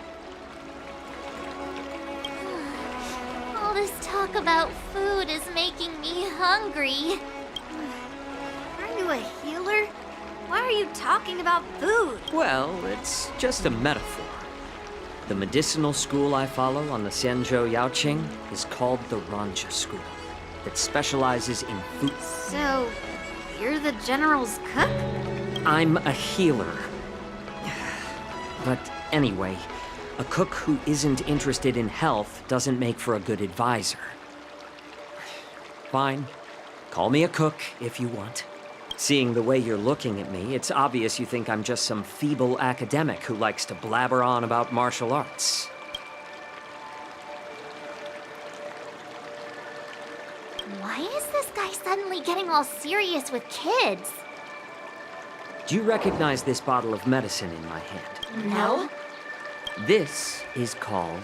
All this talk about food is making me hungry. Aren't you a healer? Why are you talking about food? Well, it's just a metaphor. The medicinal school I follow on the Zhenzhou Yaoqing is called the Ranja School, that specializes in food. So, you're the general's cook? I'm a healer. But anyway, a cook who isn't interested in health doesn't make for a good advisor. Fine. Call me a cook if you want. Seeing the way you're looking at me, it's obvious you think I'm just some feeble academic who likes to blabber on about martial arts. Why is this guy suddenly getting all serious with kids? Do you recognize this bottle of medicine in my hand? No? This is called...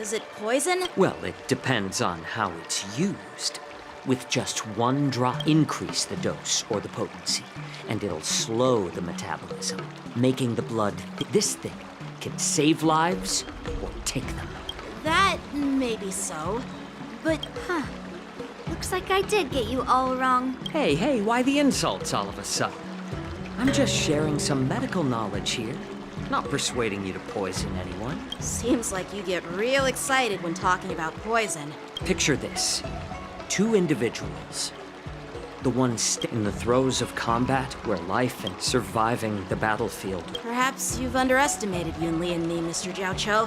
Is it poison? Well, it depends on how it's used. With just one drop, increase the dose or the potency, and it'll slow the metabolism, making the blood... This thing can save lives or take them. That may be so, but... Looks like I did get you all wrong. Hey, why the insults all of a sudden? I'm just sharing some medical knowledge here, not persuading you to poison anyone. Seems like you get real excited when talking about poison. Picture this. 2 individuals. The one in the throes of combat, where life and surviving the battlefield. Perhaps you've underestimated Yunli and me, Mr. Jiao Cho.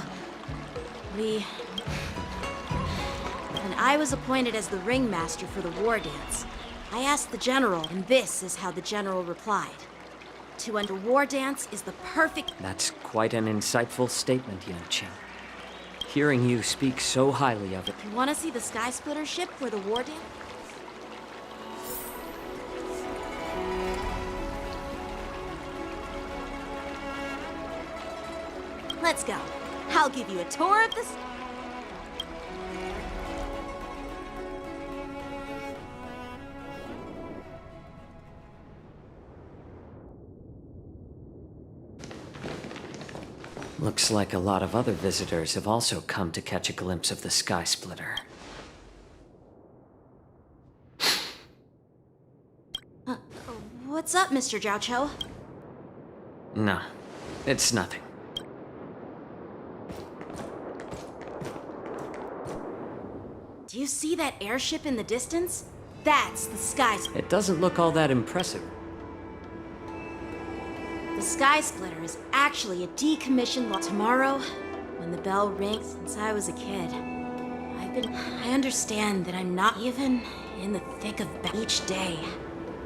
When I was appointed as the ringmaster for the war dance, I asked the general, and this is how the general replied. To end a war dance is the perfect... That's quite an insightful statement, Yanqing. Hearing you speak so highly of it. You want to see the Sky Splitter ship for the war dance? Let's go. I'll give you a tour of this. Looks like a lot of other visitors have also come to catch a glimpse of the Sky Splitter. What's up, Mr. Jiao Cho? No, it's nothing. Do you see that airship in the distance? That's the Sky Splitter. It doesn't look all that impressive. The Sky Splitter is actually a decommissioned lot. Tomorrow, when the bell rings, since I was a kid, I understand that I'm not even in the thick of each day.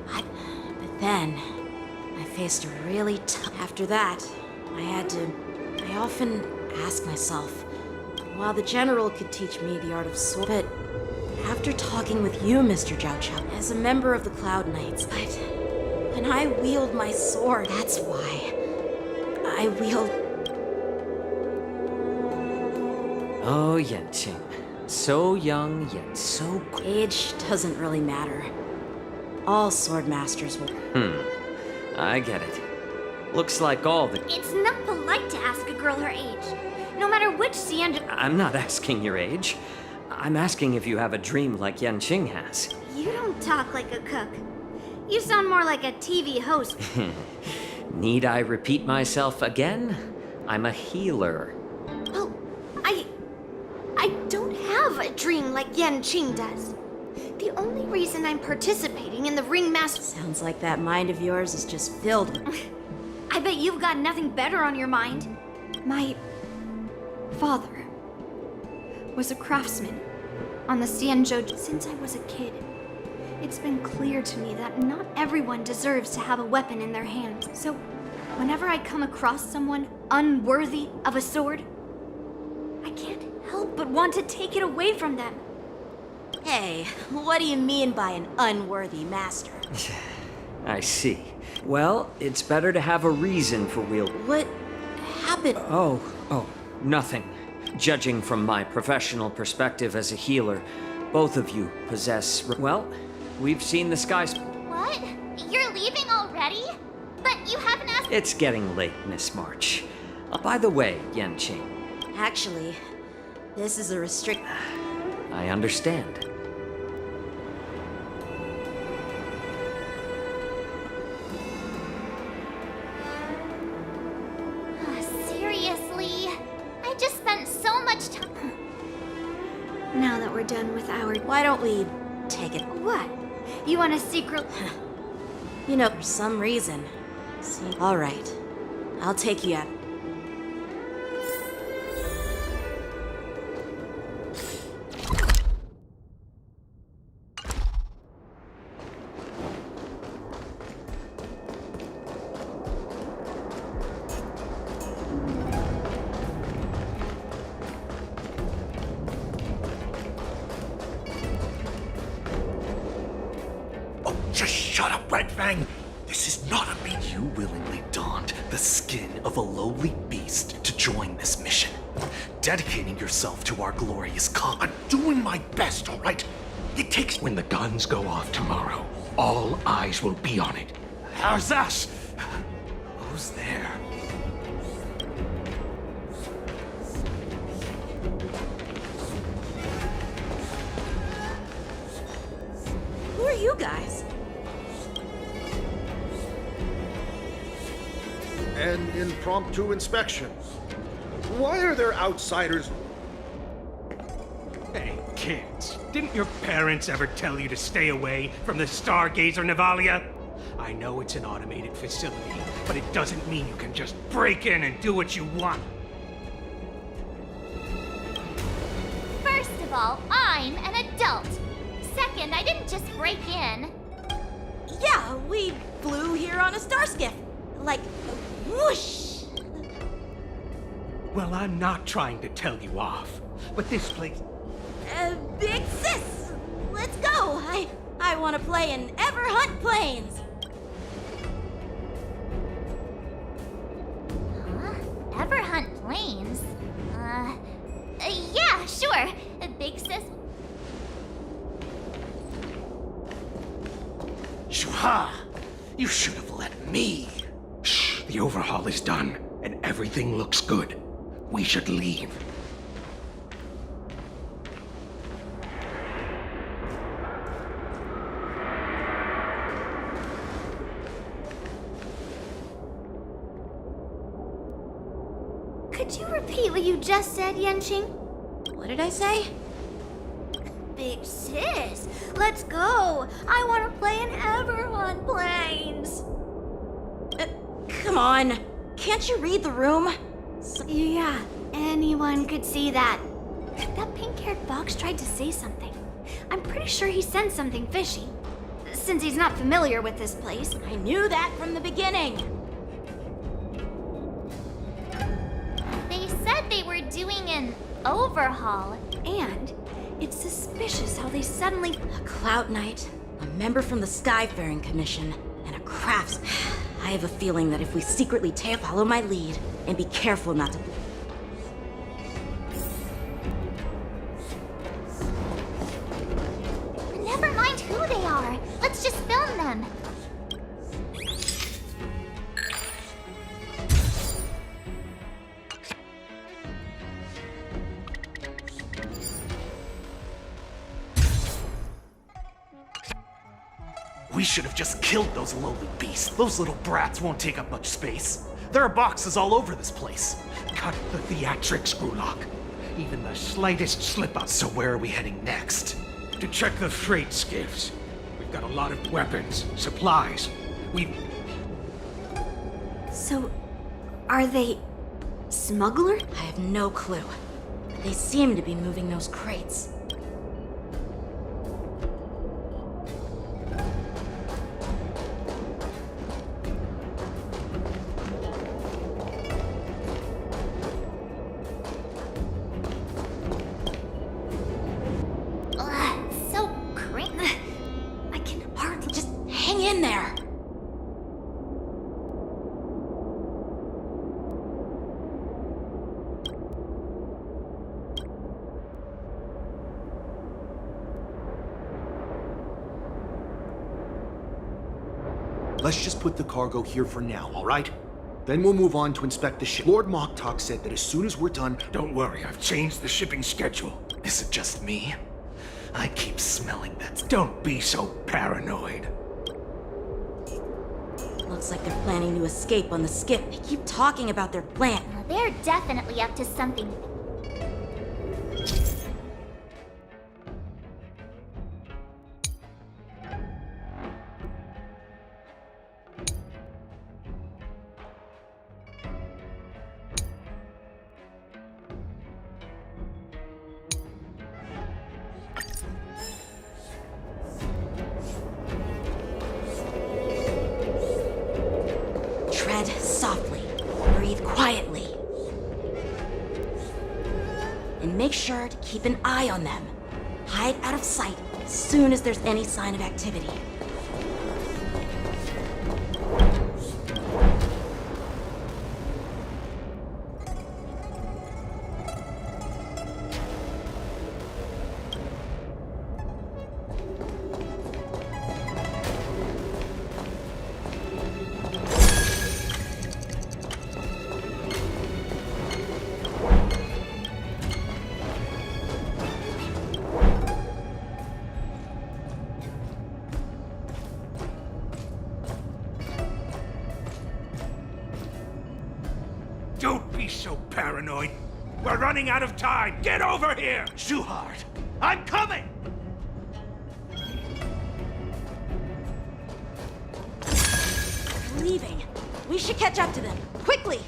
But then, I faced a really tough... After that, I often ask myself, while the general could teach me the art of sword, but after talking with you, Mr. Jiao Cho, as a member of the Cloud Knights, when I wield my sword, that's why I wield... Oh, Yanqing. So young, yet so cool. Age doesn't really matter. All sword masters will... I get it. Looks like all the... It's not polite to ask a girl her age, no matter which Xian... I'm not asking your age. I'm asking if you have a dream like Yanqing has. You don't talk like a cook. You sound more like a TV host. Need I repeat myself again? I'm a healer. Oh, I don't have a dream like Yanqing does. The only reason I'm participating in the ringmaster... Sounds like that mind of yours is just filled with... I bet you've got nothing better on your mind. My father was a craftsman on the Xianzhou since I was a kid. It's been clear to me that not everyone deserves to have a weapon in their hand. So, whenever I come across someone unworthy of a sword, I can't help but want to take it away from them. Hey, what do you mean by an unworthy master? I see. Well, it's better to have a reason for wielding. What happened? Oh, nothing. Judging from my professional perspective as a healer, both of you possess... Well, we've seen the skies... What? You're leaving already? But you haven't asked... It's getting late, Miss March. By the way, Yanqing... Actually, this is a restrict... I understand. Seriously? I just spent so much time... Now that we're done with our... Why don't we take it? What? You want a secret... You know, for some reason... All right. I'll take you out. Fang, this is not a beat. You willingly donned the skin of a lowly beast to join this mission, dedicating yourself to our glorious cause. I'm doing my best, all right? It takes... When the guns go off tomorrow, all eyes will be on it. How's that? Who's there? Who are you guys? An impromptu inspection. Why are there outsiders? Hey, kids, didn't your parents ever tell you to stay away from the Stargazer Navalia? I know it's an automated facility, but it doesn't mean you can just break in and do what you want. First of all, I'm an adult. Second, I didn't just break in. Yeah, we flew here on a starskiff. Like, whoosh! Well, I'm not trying to tell you off, but this place... Big sis! Let's go! I want to play in Ever Hunt Planes! Huh? Ever hunt planes? Yeah, sure. Big sis... Shuha! You should have let me. Shh, the overhaul is done, and everything looks good. We should leave. Could you repeat what you just said, Yenqing? What did I say? Big sis, let's go. I want to play in Ever Hunt Planes. Come on. Can't you read the room? Yeah, anyone could see that. That pink-haired fox tried to say something. I'm pretty sure he sensed something fishy. Since he's not familiar with this place. I knew that from the beginning. They said they were doing an overhaul. And it's suspicious how they suddenly... A Cloud Knight, a member from the Skyfaring Commission, and a crafts... I have a feeling that if we secretly follow my lead and be careful not to... Never mind who they are. Let's just film them. We should have just killed those lowly beasts. Those little brats won't take up much space. There are boxes all over this place. Cut the theatrics, Gulak. Even the slightest slip-up. So where are we heading next? To check the freight skiffs. We've got a lot of weapons, supplies. So, are they... smuggler? I have no clue. They seem to be moving those crates. Let's just put the cargo here for now, all right? Then we'll move on to inspect the ship. Lord Moktok said that as soon as we're done... Don't worry, I've changed the shipping schedule. Is it just me? I keep smelling that. Don't be so paranoid. Looks like they're planning to escape on the skiff. They keep talking about their plan. They're definitely up to something. Tread softly. Breathe quietly. And make sure to keep an eye on them. Hide out of sight as soon as there's any sign of activity. Don't be so paranoid. We're running out of time. Get over here! Shuhard, I'm coming! They're leaving. We should catch up to them. Quickly!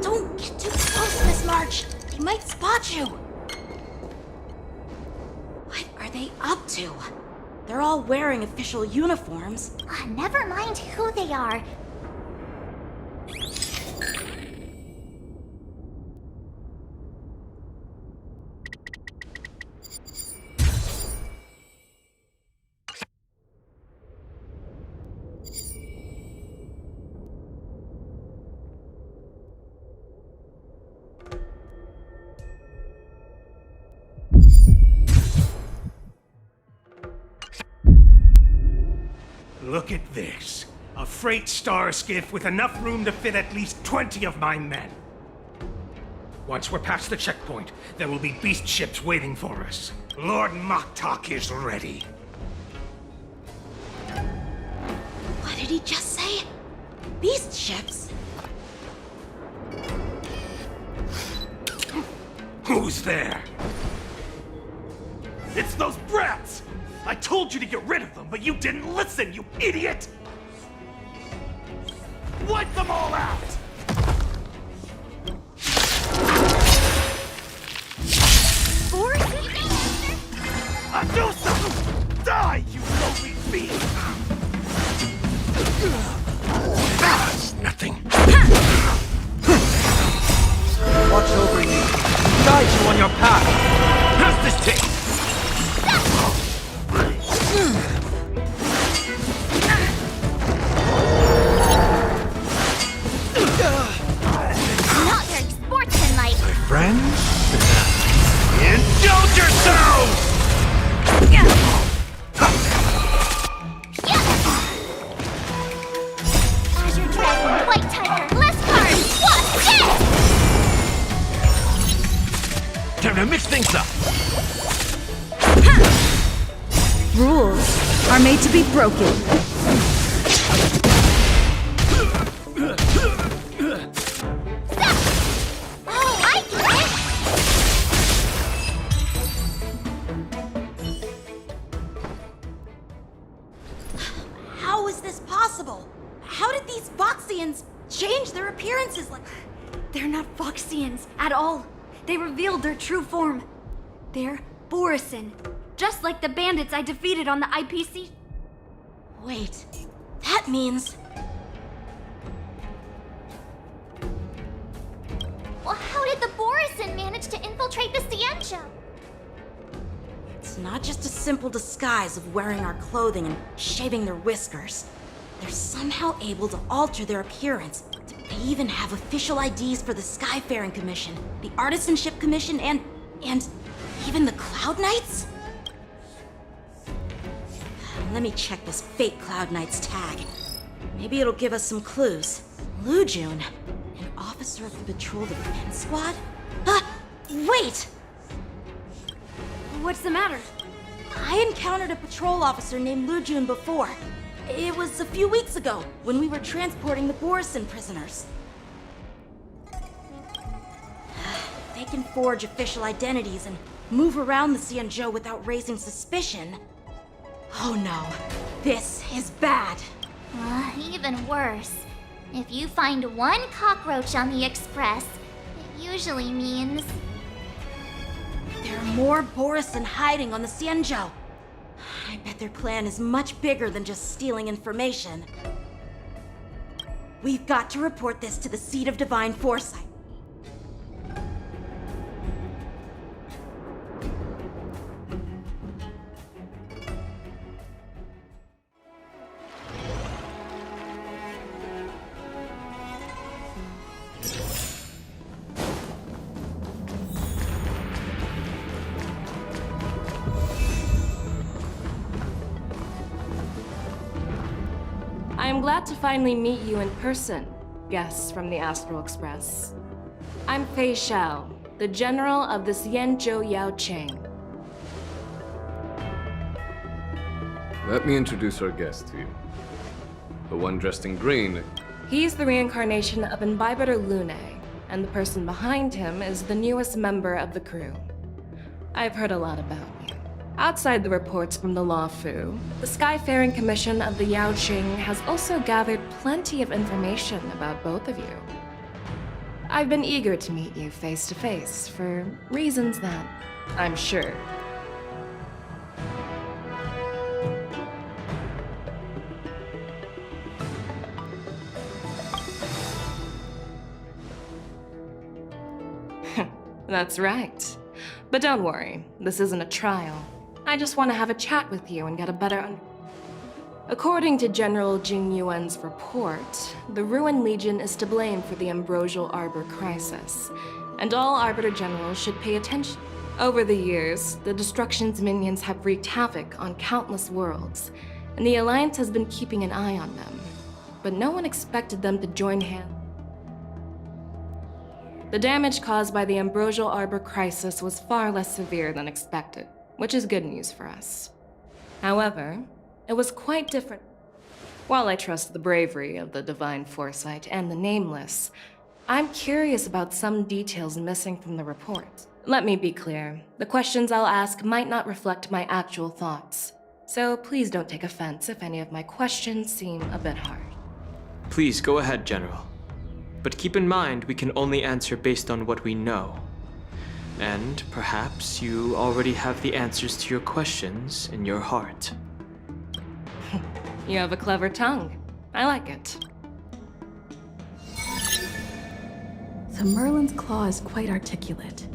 Don't get too close, Miss March. They might spot you. What are they up to? They're all wearing official uniforms. Never mind who they are. Look at this. A freight star skiff with enough room to fit at least 20 of my men. Once we're past the checkpoint, there will be beast ships waiting for us. Lord Moktok is ready. What did he just say? Beast ships? Who's there? It's those brats! I told you to get rid of them, but you didn't listen, you idiot! Wipe them all out! Adusa! Die, you lowly beast! That's nothing. Watch over you. Guide you on your path. How's this take? Not very sportsmanlike. Friends? Indulge yourselves! Azure Dragon, White Tiger, less cards. What's this? Time to mix things up. Rules are made to be broken. Oh, I get it. How is this possible? How did these Voxians change their appearances like... They're not Voxians at all. They revealed their true form. They're Borisin, just like the bandits I defeated on the IPC. Wait, that means... Well, how did the Borisin manage to infiltrate the Ciencio? It's not just a simple disguise of wearing our clothing and shaving their whiskers. They're somehow able to alter their appearance. They even have official IDs for the Skyfaring Commission, the Artisanship Commission, and even the Cloud Knights? Let me check this fake Cloud Knight's tag. Maybe it'll give us some clues. Lujun, an officer of the Patrol Defense Squad? Wait! What's the matter? I encountered a patrol officer named Lujun before. It was a few weeks ago, when we were transporting the Borisin prisoners. They can forge official identities and move around the Ciencio without raising suspicion. Oh no, this is bad. Even worse. If you find one cockroach on the Express, it usually means... There are more Borisin hiding on the Ciencio. I bet their plan is much bigger than just stealing information. We've got to report this to the Seat of Divine Foresight. I am glad to finally meet you in person. guests from the Astral Express. I'm Fei Xiao, the general of the Xianzhou Yaoqing. Let me introduce our guest to you. The one dressed in green. He's the reincarnation of Imbibitor Lune, and the person behind him is the newest member of the crew. I've heard a lot about you. Outside the reports from the Luofu, the Skyfaring Commission of the Yaoqing has also gathered plenty of information about both of you. I've been eager to meet you face to face for reasons that I'm sure. That's right. But don't worry, this isn't a trial. I just want to have a chat with you and get a better According to General Jing Yuan's report, the Ruin Legion is to blame for the Ambrosial Arbor crisis, and all Arbiter Generals should pay attention. Over the years, the Destruction's minions have wreaked havoc on countless worlds, and the Alliance has been keeping an eye on them. But no one expected them to join hands. The damage caused by the Ambrosial Arbor crisis was far less severe than expected, which is good news for us. However, it was quite different. While I trust the bravery of the Divine Foresight and the Nameless, I'm curious about some details missing from the report. Let me be clear, the questions I'll ask might not reflect my actual thoughts, so please don't take offense if any of my questions seem a bit hard. Please go ahead, General. But keep in mind, we can only answer based on what we know. And perhaps you already have the answers to your questions in your heart. You have a clever tongue. I like it. So Merlin's claw is quite articulate.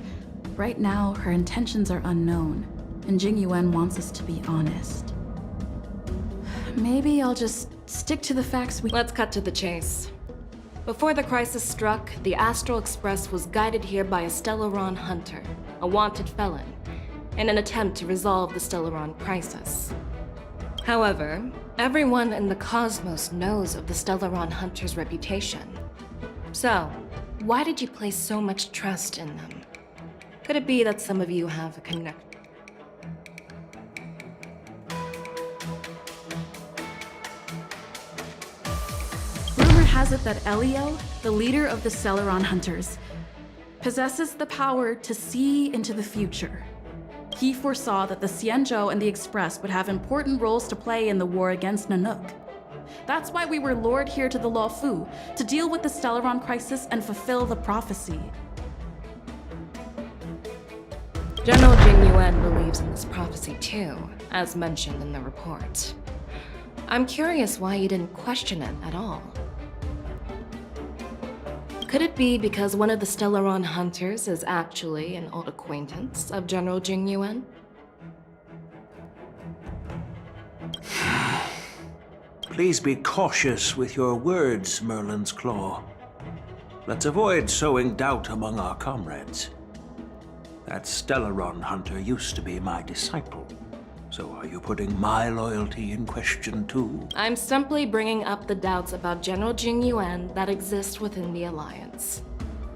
Right now, her intentions are unknown, and Jing Yuan wants us to be honest. Maybe I'll just stick to the facts we— Let's cut to the chase. Before the crisis struck, the Astral Express was guided here by a Stellaron hunter, a wanted felon, in an attempt to resolve the Stellaron crisis. However, everyone in the cosmos knows of the Stellaron hunter's reputation. So, why did you place so much trust in them? Could it be that some of you have a connection? Has it that Elio, the leader of the Stellaron Hunters, possesses the power to see into the future. He foresaw that the Xianzhou and the Express would have important roles to play in the war against Nanook. That's why we were lured here to the Luofu, to deal with the Stellaron crisis and fulfill the prophecy. General Jing Yuan believes in this prophecy too, as mentioned in the report. I'm curious why you didn't question it at all. Could it be because one of the Stellaron hunters is actually an old acquaintance of General Jing Yuan? Please be cautious with your words, Merlin's Claw. Let's avoid sowing doubt among our comrades. That Stellaron hunter used to be my disciple. So are you putting my loyalty in question too? I'm simply bringing up the doubts about General Jing Yuan that exist within the Alliance.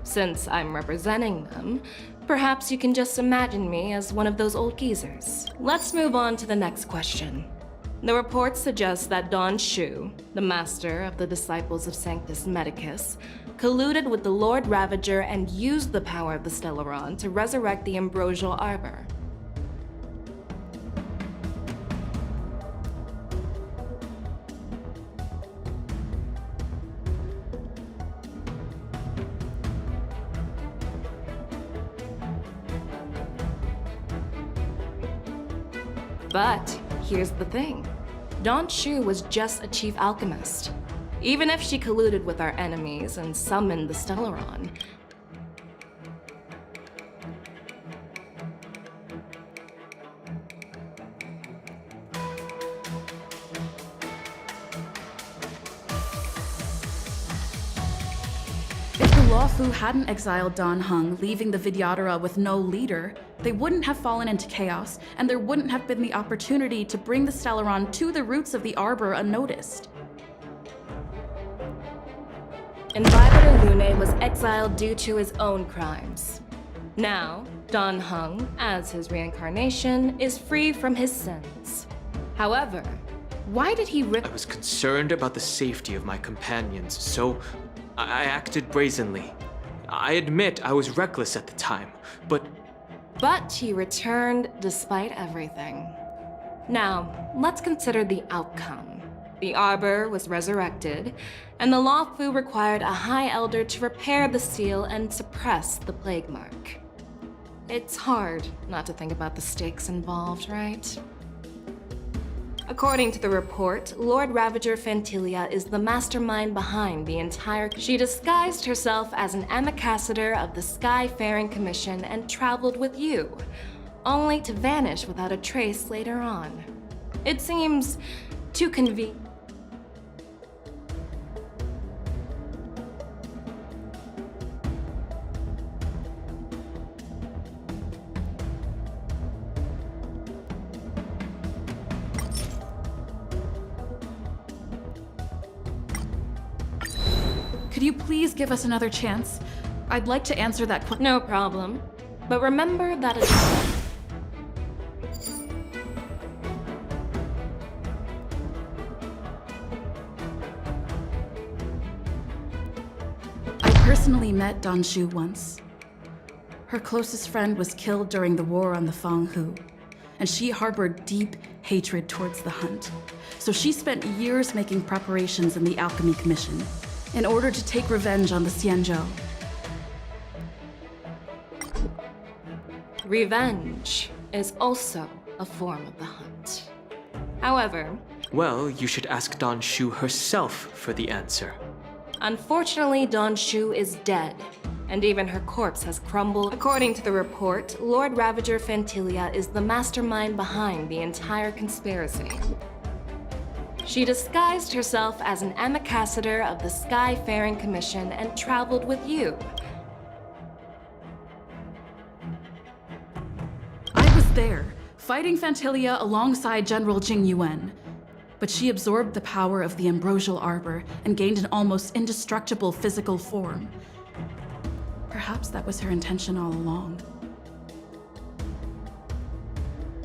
Since I'm representing them, perhaps you can just imagine me as one of those old geezers. Let's move on to the next question. The report suggests that Don Shu, the master of the Disciples of Sanctus Medicus, colluded with the Lord Ravager and used the power of the Stellaron to resurrect the Ambrosial Arbor. But here's the thing. Don Shu was just a chief alchemist. Even if she colluded with our enemies and summoned the Stellaron, if the Luofu hadn't exiled Dan Heng, leaving the Vidyadhara with no leader, they wouldn't have fallen into chaos, and there wouldn't have been the opportunity to bring the Stellaron to the roots of the Arbor unnoticed. Inviolate Lune was exiled due to his own crimes. Now, Dan Heng, as his reincarnation, is free from his sins. However, why did he I was concerned about the safety of my companions, so I acted brazenly. I admit I was reckless at the time, but he returned despite everything. Now, let's consider the outcome. The Arbor was resurrected, and the Luofu required a High Elder to repair the seal and suppress the plague mark. It's hard not to think about the stakes involved, right? According to the report, Lord Ravager Fantilia is the mastermind behind the entire... She disguised herself as an ambassador of the Skyfaring Commission and traveled with you, only to vanish without a trace later on. It seems too convenient. Could you please give us another chance? I'd like to answer that question. No problem. But remember that I personally met Dan Shu once. Her closest friend was killed during the war on the Fanghu, and she harbored deep hatred towards the Hunt. So she spent years making preparations in the Alchemy Commission in order to take revenge on the Xianzhou. revenge is also a form of the hunt. However, well, you should ask Dan Shu herself for the answer. Unfortunately, Dan Shu is dead, and even her corpse has crumbled. According to the report, Lord Ravager Fantilia is the mastermind behind the entire conspiracy. She disguised herself as an ambassador of the Skyfaring Commission and traveled with you. I was there, fighting Fantilia alongside General Jing Yuan. But she absorbed the power of the Ambrosial Arbor and gained an almost indestructible physical form. Perhaps that was her intention all along.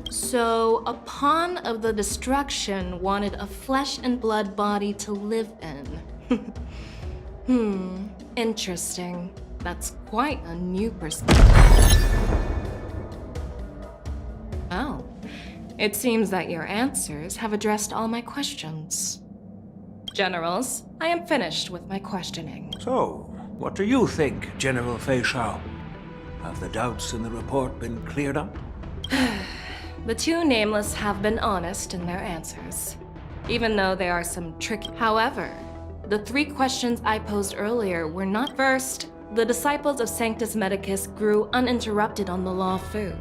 So, a pawn of the destruction wanted a flesh and blood body to live in. Interesting. That's quite a new perspective. Oh. It seems that your answers have addressed all my questions. Generals, I am finished with my questioning. So, what do you think, General Fei Shao? Have the doubts in the report been cleared up? The two nameless have been honest in their answers, even though there are some tricky. However, the three questions I posed earlier were not. First, the disciples of Sanctus Medicus grew uninterrupted on the Luofu,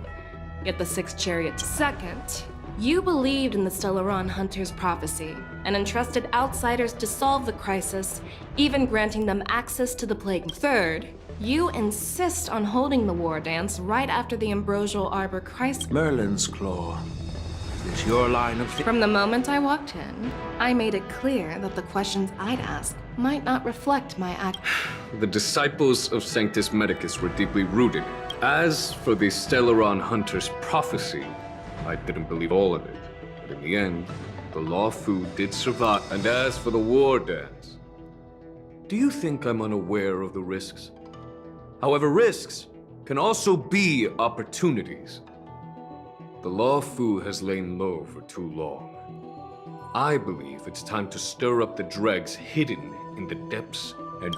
yet the Sixth Chariot. Second, you believed in the Stellaron Hunter's prophecy and entrusted outsiders to solve the crisis, even granting them access to the plague. Third, you insist on holding the war dance right after the Ambrosial Arbor crisis. Merlin's Claw. Is this your line of From the moment I walked in, I made it clear that the questions I'd ask might not reflect my act. The disciples of Sanctus Medicus were deeply rooted. As for the Stellaron Hunter's prophecy, I didn't believe all of it. But in the end, the Luofu did survive. And as for the war dance, do you think I'm unaware of the risks? However, risks can also be opportunities. The Luofu has lain low for too long. I believe it's time to stir up the dregs hidden in the depths and...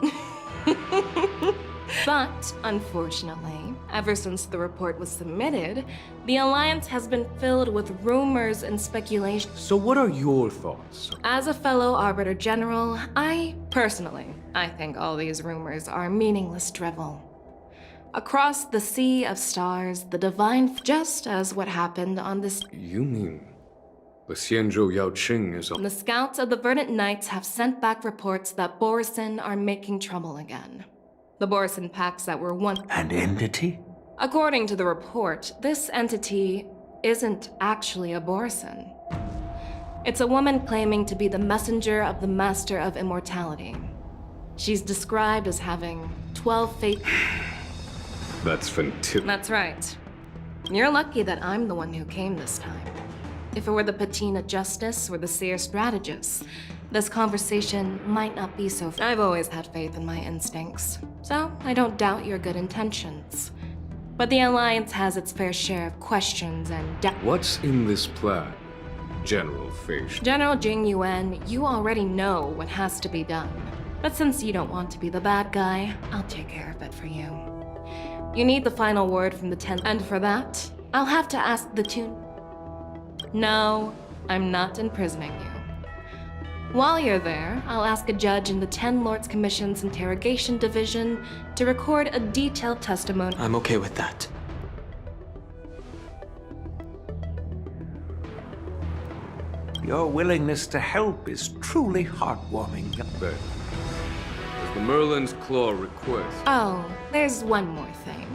But, unfortunately, ever since the report was submitted, the Alliance has been filled with rumors and speculation. So what are your thoughts? As a fellow Arbiter General, I think all these rumors are meaningless drivel. Across the sea of stars, the divine, just as what happened on this... You mean the Xianzhou Yaoqing is on... The scouts of the Verdant Knights have sent back reports that Borisin are making trouble again. The Borisin packs that were once... An entity? According to the report, this entity isn't actually a Borisin. It's a woman claiming to be the messenger of the Master of Immortality. She's described as having 12 fate. That's fantastic. That's right. You're lucky that I'm the one who came this time. If it were the Patina Justice or the Seer Strategist, this conversation might not be so. I've always had faith in my instincts, so I don't doubt your good intentions. But the Alliance has its fair share of questions and What's in this plan, General Fish? General Jing Yuan, you already know what has to be done. But since you don't want to be the bad guy, I'll take care of it for you. You need the final word from the 10th, and for that, I'll have to ask the two. No, I'm not imprisoning you. While you're there, I'll ask a judge in the 10 Lords Commission's Interrogation Division to record a detailed testimony. I'm okay with that. Your willingness to help is truly heartwarming. Then, as the Merlin's Claw requests. Oh, there's one more thing.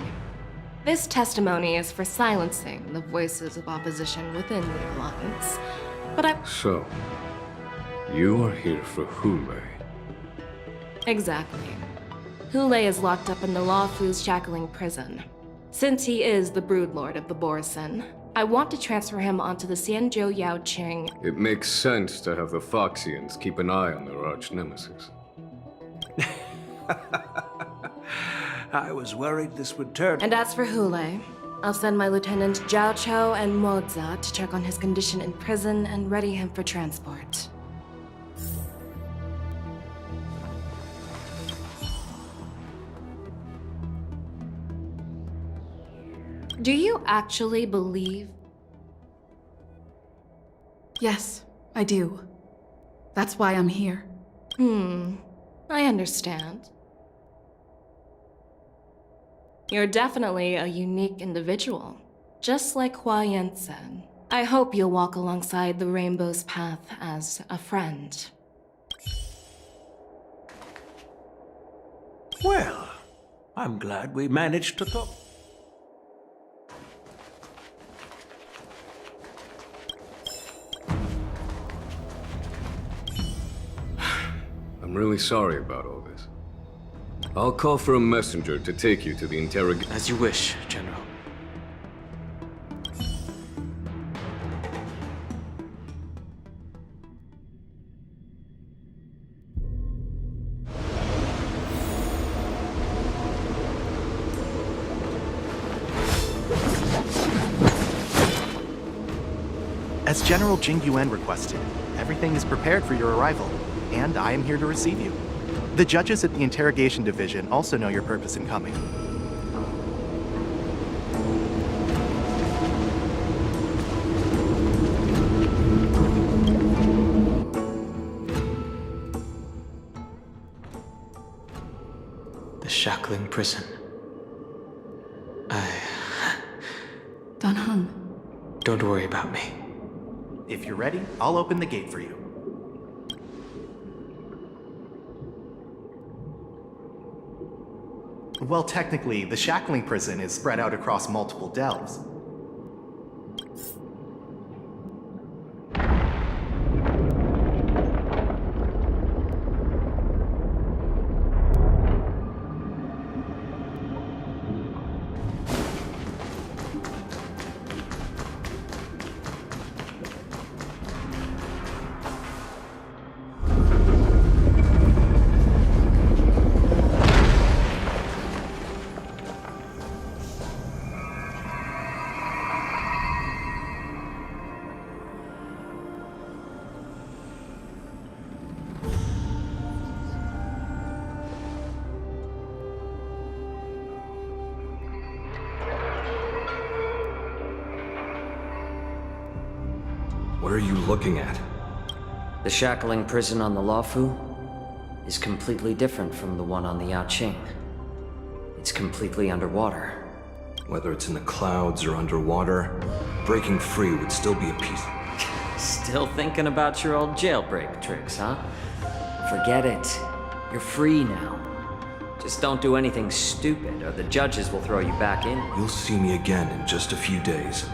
This testimony is for silencing the voices of opposition within the Alliance. But So, you are here for Hule. Exactly. Hule is locked up in the Luofu's shackling prison. Since he is the broodlord of the Borison, I want to transfer him onto the Xianzhou Yaoqing. It makes sense to have the Foxians keep an eye on their arch-nemesis. I was worried this would turn. And as for Hule, I'll send my Lieutenant Zhao Chou and Moza to check on his condition in prison and ready him for transport. Do you actually believe? Yes, I do. That's why I'm here. I understand. You're definitely a unique individual, just like Hua Yan said. I hope you'll walk alongside the Rainbow's path as a friend. Well, I'm glad we managed to talk. I'm really sorry about all this. I'll call for a messenger to take you to the interrogation. As you wish, General. As General Jing Yuan requested, everything is prepared for your arrival, and I am here to receive you. The judges at the Interrogation Division also know your purpose in coming. The shackling prison. Dan Heng. Don't worry about me. If you're ready, I'll open the gate for you. Well, technically, the shackling prison is spread out across multiple delves. What are you looking at? The shackling prison on the Luofu is completely different from the one on the Yaoqing. It's completely underwater. Whether it's in the clouds or underwater, breaking free would still be a piece. Still thinking about your old jailbreak tricks, huh? Forget it. You're free now. Just don't do anything stupid, or the judges will throw you back in. You'll see me again in just a few days.